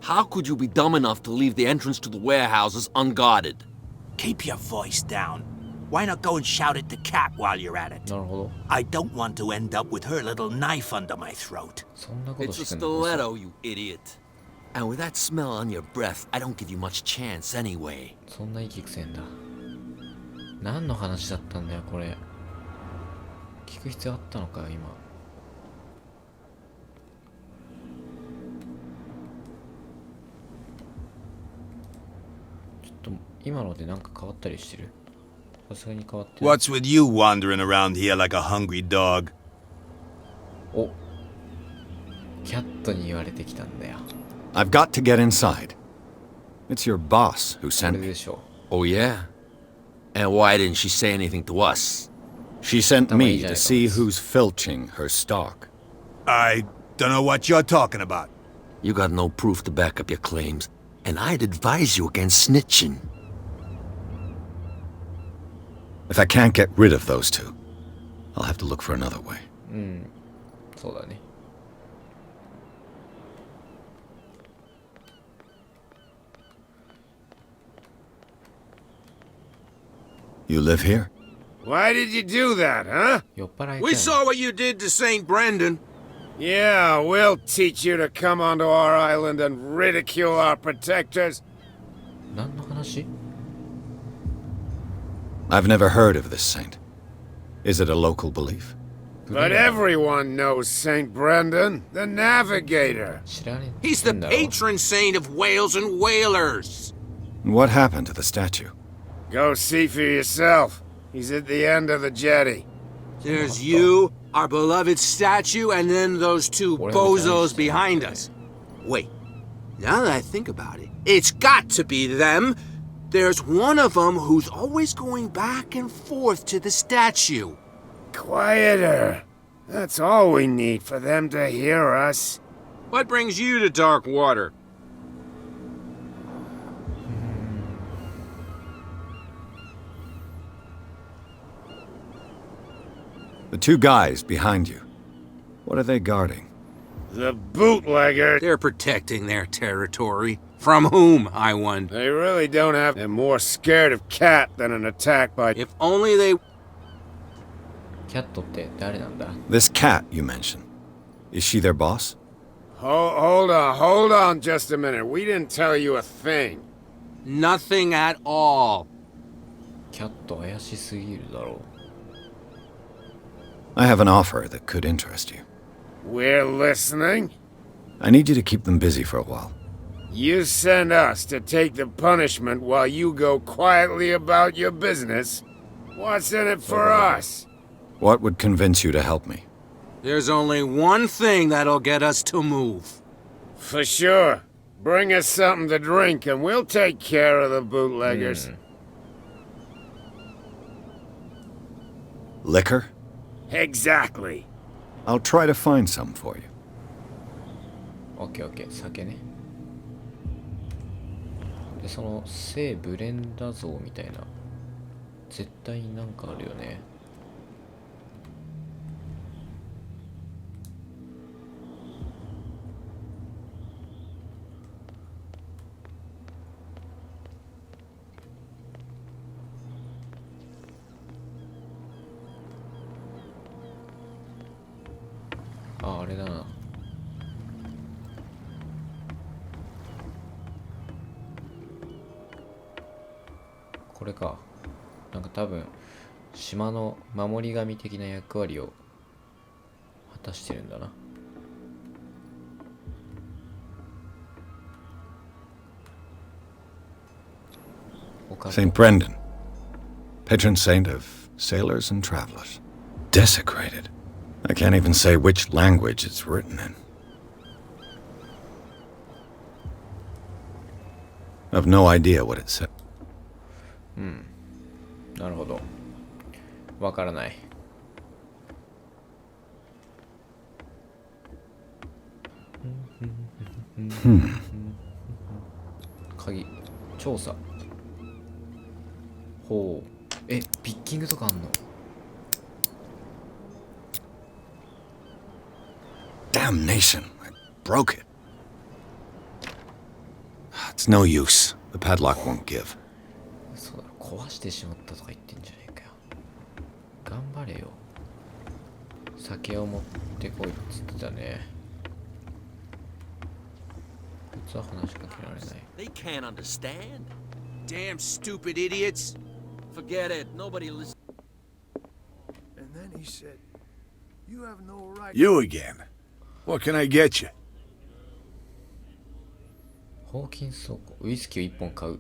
How could you be dumb enough to leave the entrance to the warehouses unguarded? Keep your voice down. Why not go and shout at the cat while you're at it? I don't want to end up with her little knife under my throat. It's a stiletto, you idiot. And with that smell on your breath, I don't give you much chance anyway. そんな息くせんだ。何の話だったんだよ、これ。聞く必要あったのかよ、今。ちょっと、今のでなんか変わったりしてる？さすがに変わってない。 What's with you wandering around here like a hungry dog? お、キャットに言われてきたんだよ。I've got to get inside. It's your boss who sent me. Oh, yeah? And why didn't she say anything to us? She sent me to see who's filching her stock. I don't know what you're talking about. You got no proof to back up your claims, and I'd advise you against snitching. If I can't get rid of those two, I'll have to look for another way. そうだね。You live here? Why did you do that, huh? We saw what you did to St. Brendan. Yeah, we'll teach you to come onto our island and ridicule our protectors. 何の話? I've never heard of this saint. Is it a local belief? But everyone knows St. Brendan, the navigator. He's the patron saint of whales and whalers. What happened to the statue? Go see for yourself. He's at the end of the jetty. There's you, our beloved statue, and then those two bozos behind us. Wait, now that I think about it, it's got to be them. There's one of them who's always going back and forth to the statue. Quieter. That's all we need for them to hear us. What brings you to dark water? The two guys behind you. What are they guarding? The bootlegger. They're protecting their territory. From whom, I wonder? They really don't have... They're more scared of Cat than an attack by... If only they... This Cat you mentioned. Is she their boss? Hold on just a minute. We didn't tell you a thing. Nothing at all. I have an offer that could interest you. We're listening. I need you to keep them busy for a while. You send us to take the punishment while you go quietly about your business. What's in it for us? What would convince you to help me? There's only one thing that'll get us to move. For sure. Bring us something to drink and we'll take care of the bootleggers. Liquor? Exactly. I'll try to find some for you. Okay, 酒ね。で、その聖ブレンダ像みたいな絶対になんかあるよね。あ、あれだな。これか。なんか多分島の守り神的な役割を果たしてるんだな。St. Brendan, patron saint of sailors and travelers. Desecrated. I can't even say which language it's written in. I've no idea what it said. なるほど。わからない。鍵。調査。ほう。ピッキングとかあんの？ Damnation! I broke it. It's no use. The padlock won't give. そうだろ、壊してしまったとか言ってんじゃねえかよ。頑張れよ。酒を持ってこいっつってたね。こいつは話しかけられない。 They can't understand. Damn stupid idiots. Forget it. Nobody listens. And then he said, "You have no right." You again. What can I get you? ホーキンス倉庫。ウイスキーを1本買う。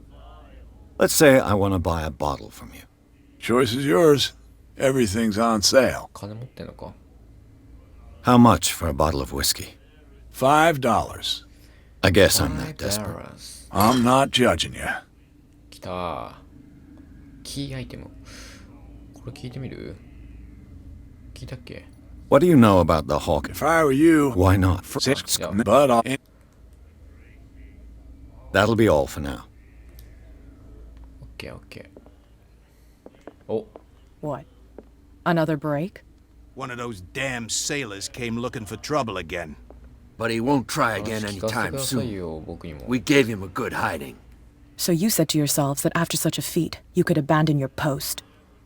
Let's say I want to buy a bottle from you. Choice is yours. Everything's on sale. 金持ってんのか？ How much for a bottle of whiskey? $5. I guess I'm not desperate. I'm not judging you. きたー。キーアイテム。これ聞いてみる？聞いたっけ？ What do you know about the hawk? If I were you, Why not? but That'll be all for now. オッケーオッケー。お。 What? Another break? One of those damn sailors came looking for trouble again. But he won't try again anytime soon. We gave him a good hiding. So you said to yourselves that after such a feat, you could abandon your post.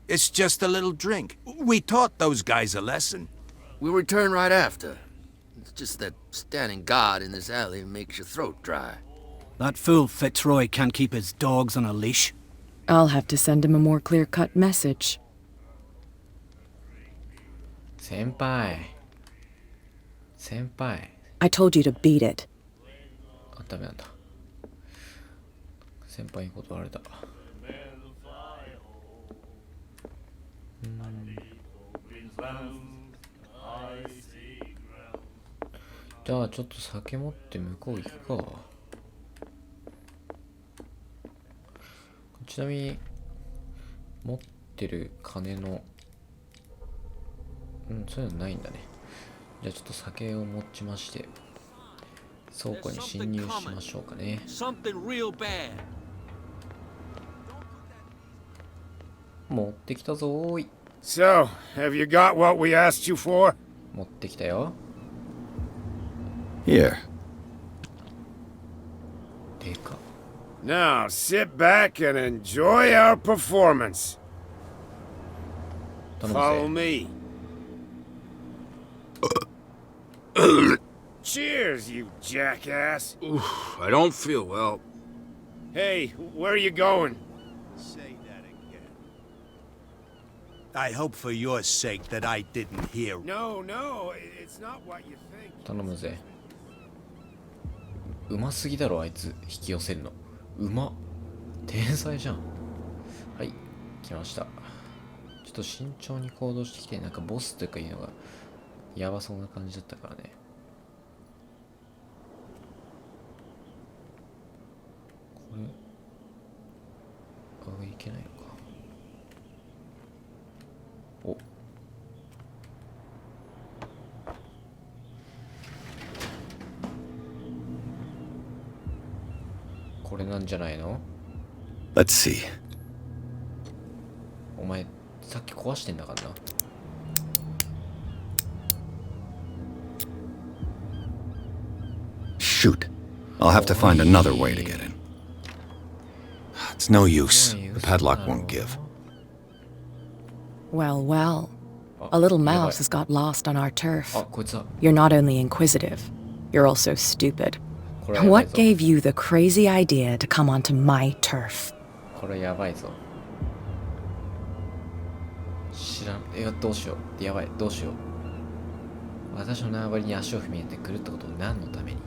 It's just a little drink. We taught those guys a lesson. We'll return right after. It's just that standing guard in this alley makes your throat dry. That fool Fitzroy can't keep his dogs on a leash. I'll have to send him a more clear-cut message. 先輩。先輩。 I told you to beat it. あ、ダメなんだ。先輩に断られた。じゃあちょっと酒持って向こう行くか。ちなみに持ってる金のそういうのないんだね。じゃあちょっと酒を持ちまして倉庫に侵入しましょうかね。持ってきたぞーい。 So, have you got what we asked you for? 持ってきたよ。 Here. でか。 Now, sit back and enjoy our performance. Follow me. Cheers, you jackass. Oof, I don't feel well. Hey, where are you going? Say that again. I hope for your sake that I didn't hear. No, it's not what you think. 頼むぜ。うますぎだろあいつ引き寄せるの。うまっ。天才じゃん。はい、来ました。ちょっと慎重に行動してきて、なんかボスというかいうのがやばそうな感じだったからね。これいけないのか。お。これなんじゃないの？ Let's see. お前さっき壊してんだからな。Shoot. I'll have to find another way to get in. It's no use. The padlock won't give. Well, well. A little mouse has got lost on our turf. あ、こいつだ。 You're not only inquisitive, you're also stupid. What gave you the crazy idea to come onto my turf? これやばいぞ。知らん。どうしよう。やばい。どうしよう。私の縄張りに足を踏み入れてくるってことを何のために？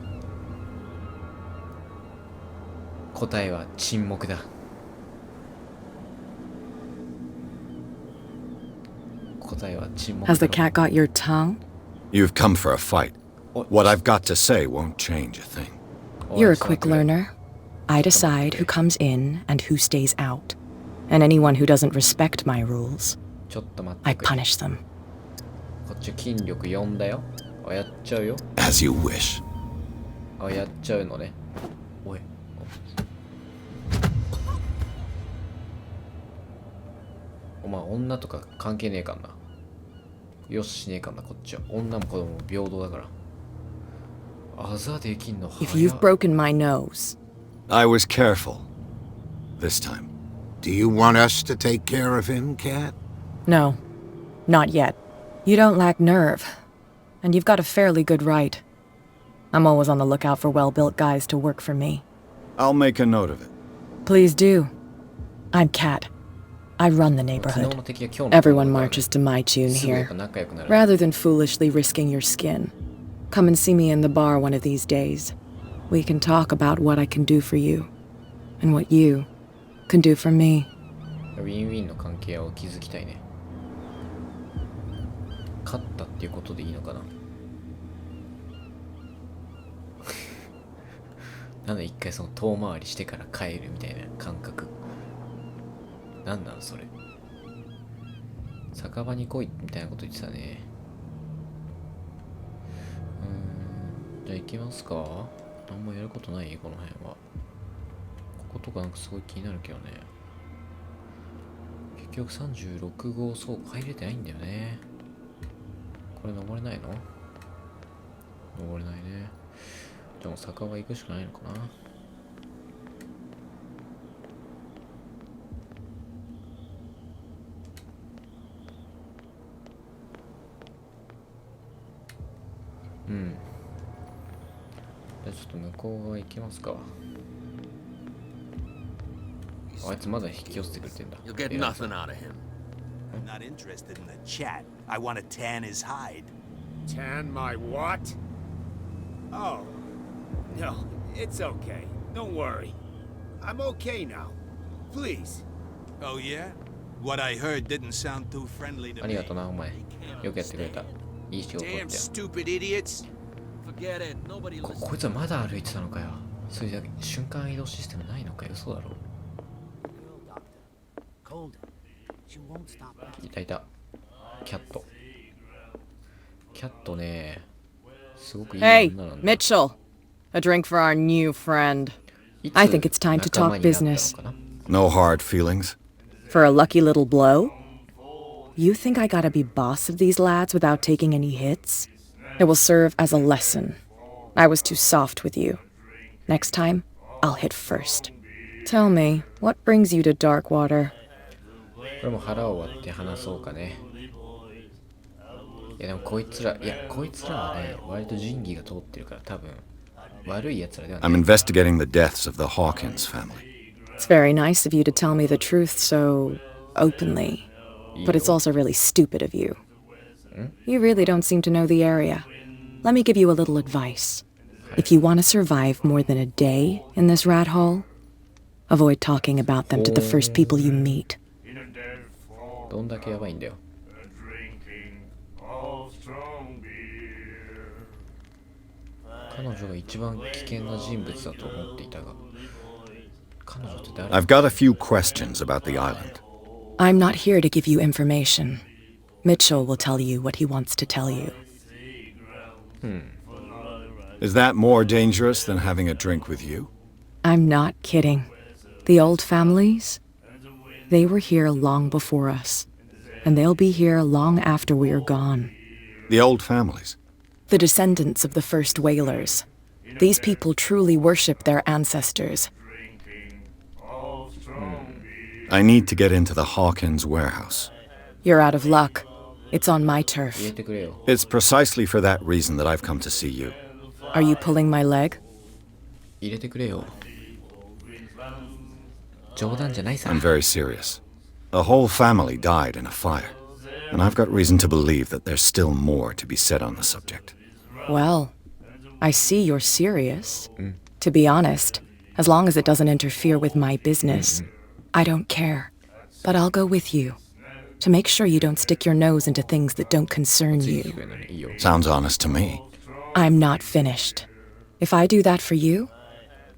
答えは沈黙だ。答えは沈黙だ。 Has the cat got your tongue? You've come for a fight. What I've got to say won't change a thing. You're a quick learner. I decide who comes in and who stays out. And anyone who doesn't respect my rules, I punish them. こっち筋力4だよ。あ、やっちゃうよ。As you wish. あ、やっちゃうのね。おい。お前、女とか関係ねえかんな。よししねえかんな、こっちは。女も子供も平等だから。あざできんの早っ。If you've broken my nose. I was careful. This time. Do you want us to take care of him, Cat? No, not yet. You don't lack nerve. And you've got a fairly good right. I'm always on the lookout for well-built guys to work for me. I'll make a note of it. Please do. I'm Kat. I run the neighborhood. Everyone marches to my tune here. Rather than foolishly risking your skin, come and see me in the bar one of these days. We can talk about what I can do for you, and what you can do for me. ウィンウィンの関係を築きたいね。勝ったっていうことでいいのかな。なんで一回その遠回りしてから帰るみたいな感覚。なんなんそれ。酒場に来いみたいなこと言ってたね。じゃあ行きますか。あんまやることないこの辺は。こことかなんかすごい気になるけどね。結局36号倉庫入れてないんだよね。これ登れないの？登れないね。じゃあもう酒場行くしかないのかな。うん。じゃあちょっと向こう側行きますか。あいつまだ引き寄せてくれてんだ。You'll get nothing out of him. I'm not interested in the chat. I want to tan his hide. Tan my what? Oh. No, it's okay. Don't worry. I'm okay now. Please. Oh yeah? What I heard didn't sound too friendly to あ me. りがとうな、お前。よくやってくれた。いい仕事だったよ。 Damn stupid idiots. Forget it. Nobody こいつはまだ歩いてたのかよ。そういう瞬間移動システムないのかよ。そうだろ。いたいた。キャット。キャットね、すごくいい女なんだ。Hey, Mitchell. A drink for our new friend. I think it's time to talk business. No hard feelings. For a lucky little blow? You think I gotta be boss of these lads without taking any hits? It will serve as a lesson. I was too soft with you. Next time, I'll hit first. Tell me, what brings you to Darkwater? これも腹を割って話そうかね。いやでもこいつらはね、割と仁義が通ってるから多分悪い奴らではない。I'm investigating the deaths of the Hawkins family. It's very nice of you to tell me the truth so openly, but it's also really stupid of you. You really don't seem to know the area. Let me give you a little advice. If you want to survive more than a day in this rat hole, avoid talking about them to the first people you meet. どんだけやばいんだよ。彼女が一番危険な人物だと思っていたが、彼女って誰？ I've got a few questions about the island. I'm not here to give you information. Mitchell will tell you what he wants to tell you. Is that more dangerous than having a drink with you? I'm not kidding. The old families, they were here long before us, and they'll be here long after we're gone. The old families? The descendants of the first whalers. These people truly worship their ancestors. I need to get into the Hawkins warehouse. You're out of luck. It's on my turf. It's precisely for that reason that I've come to see you. Are you pulling my leg? I'm very serious. A whole family died in a fire, and I've got reason to believe that there's still more to be said on the subject. Well, I see you're serious. To be honest, as long as it doesn't interfere with my business, I don't care. But I'll go with you, to make sure you don't stick your nose into things that don't concern you. Sounds honest to me. I'm not finished. If I do that for you,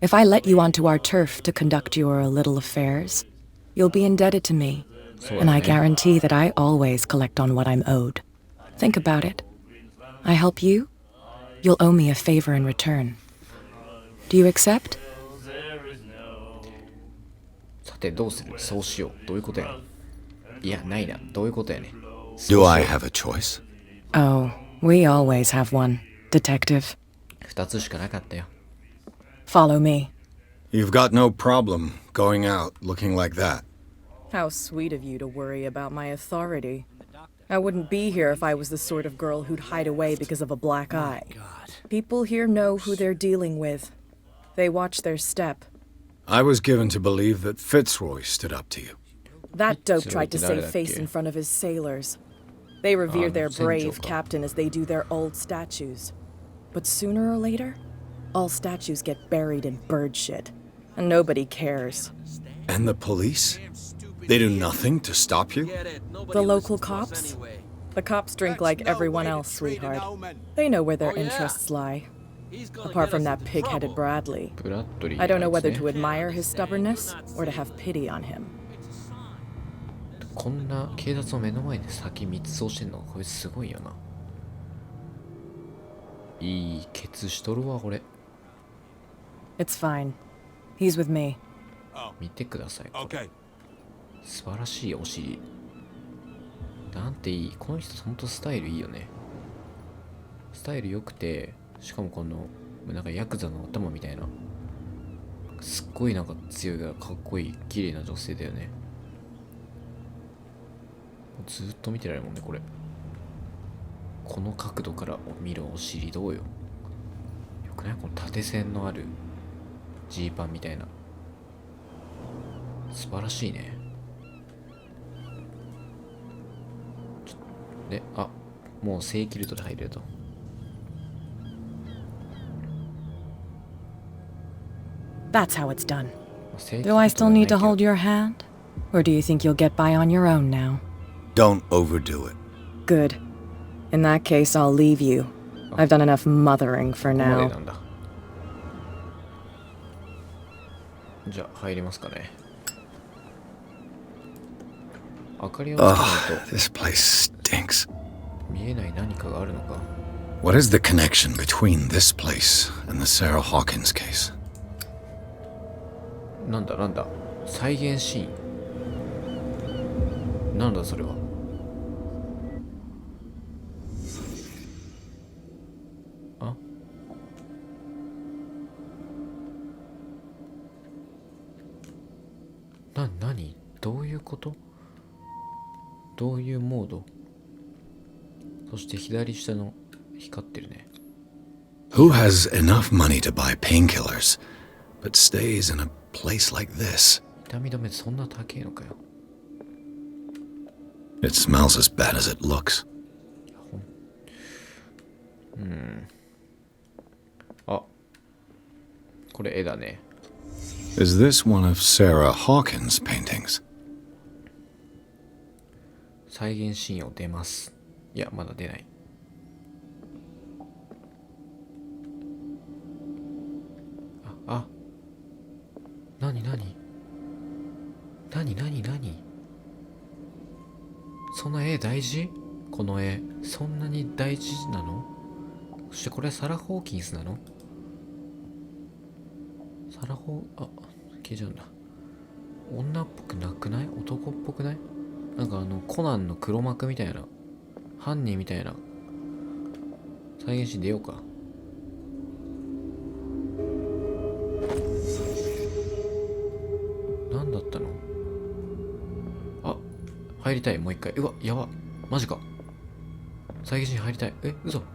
If I let you onto our turf to conduct your little affairs, you'll be indebted to me, and I guarantee that I always collect on what I'm owed. Think about it. I help you, you'll owe me a favor in return. Do you accept? さてどうする？そうしよう。どういうことやねん。いや、ないな。どういうことやねん。Do I have a choice? Oh, we always have one, Detective. 二つしかなかったよ。Follow me. You've got no problem going out looking like that. How sweet of you to worry about my authority. I wouldn't be here if I was the sort of girl who'd hide away because of a black eye. People here know who they're dealing with. They watch their step. I was given to believe that Fitzroy stood up to you. That dope tried to save face in front of his sailors. They revere their brave captain as they do their old statues. But sooner or later, all statues get buried in bird shit. And nobody cares. And the police? They do nothing to stop you? The local cops? The cops drink like everyone else, sweetheart. They know where their interests lie. Apart from that pig-headed Bradley. I don't know whether to admire his stubbornness or to have pity on him. こんな警察の目の前で先3つ押してんのこれすごいよな。いいケツしとるわこれ。It's fine. He's with me. 見てください。素晴らしいお尻。なんていい。この人ほんとスタイルいいよね。スタイル良くて、しかもこのなんかヤクザの頭みたいな、すっごいなんか強いがかっこいい綺麗な女性だよね。ずっと見てられるもんねこれ。この角度から見るお尻どうよ。よくないこの縦線のあるジーパンみたいな。素晴らしいね。で、あ、もう正規ルートで入れると。That's how it's done. Do I still need to hold your hand? Or do you think you'll get by on your own now? Don't overdo it. Good. In that case, I'll leave you. I've done enough mothering for now. じゃあ入りますかね。明かりをつけないと This place stinks. 見えない何かがあるのか。What is the connection between this place and the Sarah Hawkins case? なんだなんだ再現シーン。なんだそれは。あ、何どういうこと？どういうモード？そして左下の光ってるね。Who has enough money to buy painkillers, but stays in a place like this? 痛み止めそんな高いのかよ。It smells as bad as it looks. あ、これ絵だね。Is this one of Sarah Hawkins' paintings? 再現シーンを出ます。いや、まだ出ない。あ、なにそんな絵大事？この絵そんなに大事なの？そしてこれサラ・ホーキンスなの？サラ・ホー、あ、消えちゃうんだ。女っぽくなくない？男っぽくない？なんかコナンの黒幕みたいな、犯人みたいな再現シーン出ようか。何だったの？あ、入りたい。もう一回。うわ、やば。マジか。再現シーン入りたい。え、嘘。こ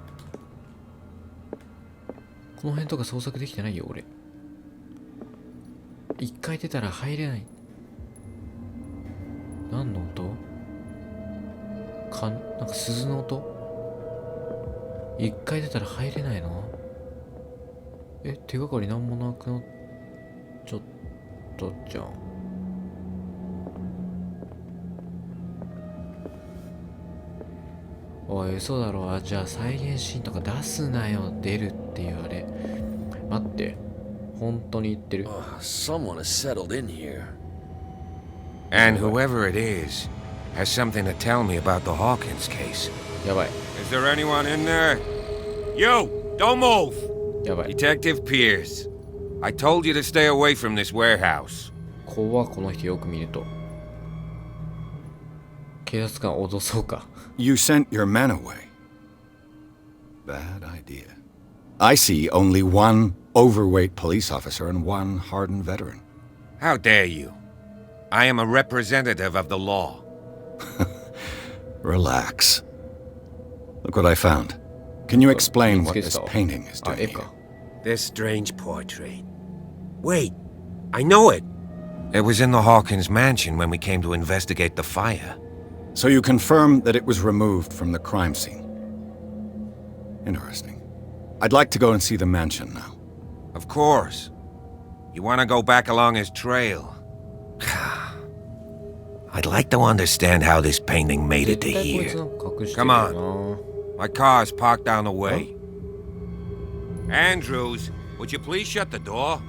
の辺とか捜索できてないよ俺。一回出たら入れない。何の音？なんか鈴の音？一回出たら入れないの？え、手がかりなんもなくなっちゃったじゃん。おい、嘘だろ。じゃあ再現シーンとか出すなよ。出るっていうあれ。待って。本当に言ってる。Someone has settled in here. And whoever it is has something to tell me about the Hawkins case. やばい。Is there anyone in there? You! Don't move! やばい。Detective Pierce. I told you to stay away from this warehouse. 怖この人よく見ると。警察官脅そうか。You sent your men away. Bad idea. I see only one overweight police officer and one hardened veteran. How dare you? I am a representative of the law. Relax. Look what I found. Can you explain what this painting is doing here? This strange portrait. Wait, I know it. It was in the Hawkins mansion when we came to investigate the fire. So you confirm that it was removed from the crime scene. Interesting. I'd like to go and see the mansion now. Of course. You want to go back along his trail? I'd like to understand how this painting made it to here. Come on. My car's parked down the way. Andrews, would you please shut the door?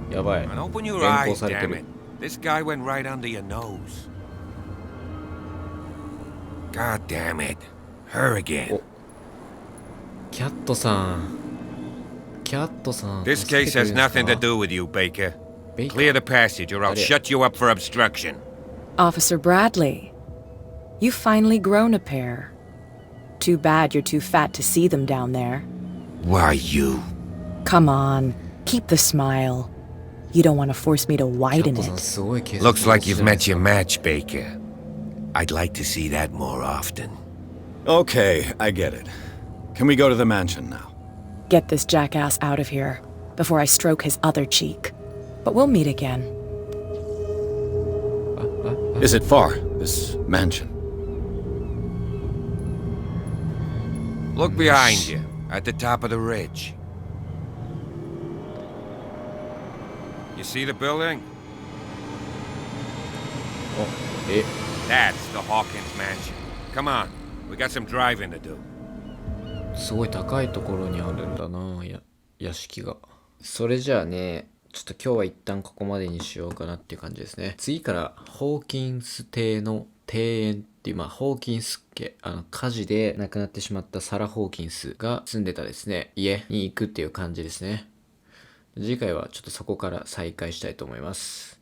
やばい。 And open your eyes, damn it. This guy went right under your nose. God damn it. Her again. キャットさん。キャットさん。 This case has nothing to do with you, Baker. Clear the passage or I'll shut you up for obstruction. Officer Bradley, you've finally grown a pair. Too bad you're too fat to see them down there. Why you? Come on, keep the smile. You don't want to force me to widen it. Looks like you've met your match, Baker. I'd like to see that more often. Okay, I get it. Can we go to the mansion now? Get this jackass out of here before I stroke his other cheek. But we'll meet again. Is it far, this mansion? Look behind you, at the top of the ridge. You see the building? That's the Hawkins mansion. Come on, we got some driving to do. すごい高いところにあるんだな、屋敷が。それじゃあね、ちょっと今日は一旦ここまでにしようかなっていう感じですね。次からホーキンス邸の庭園っていう、ホーキンス家、火事で亡くなってしまったサラ・ホーキンスが住んでたですね、家に行くっていう感じですね。次回はちょっとそこから再開したいと思います。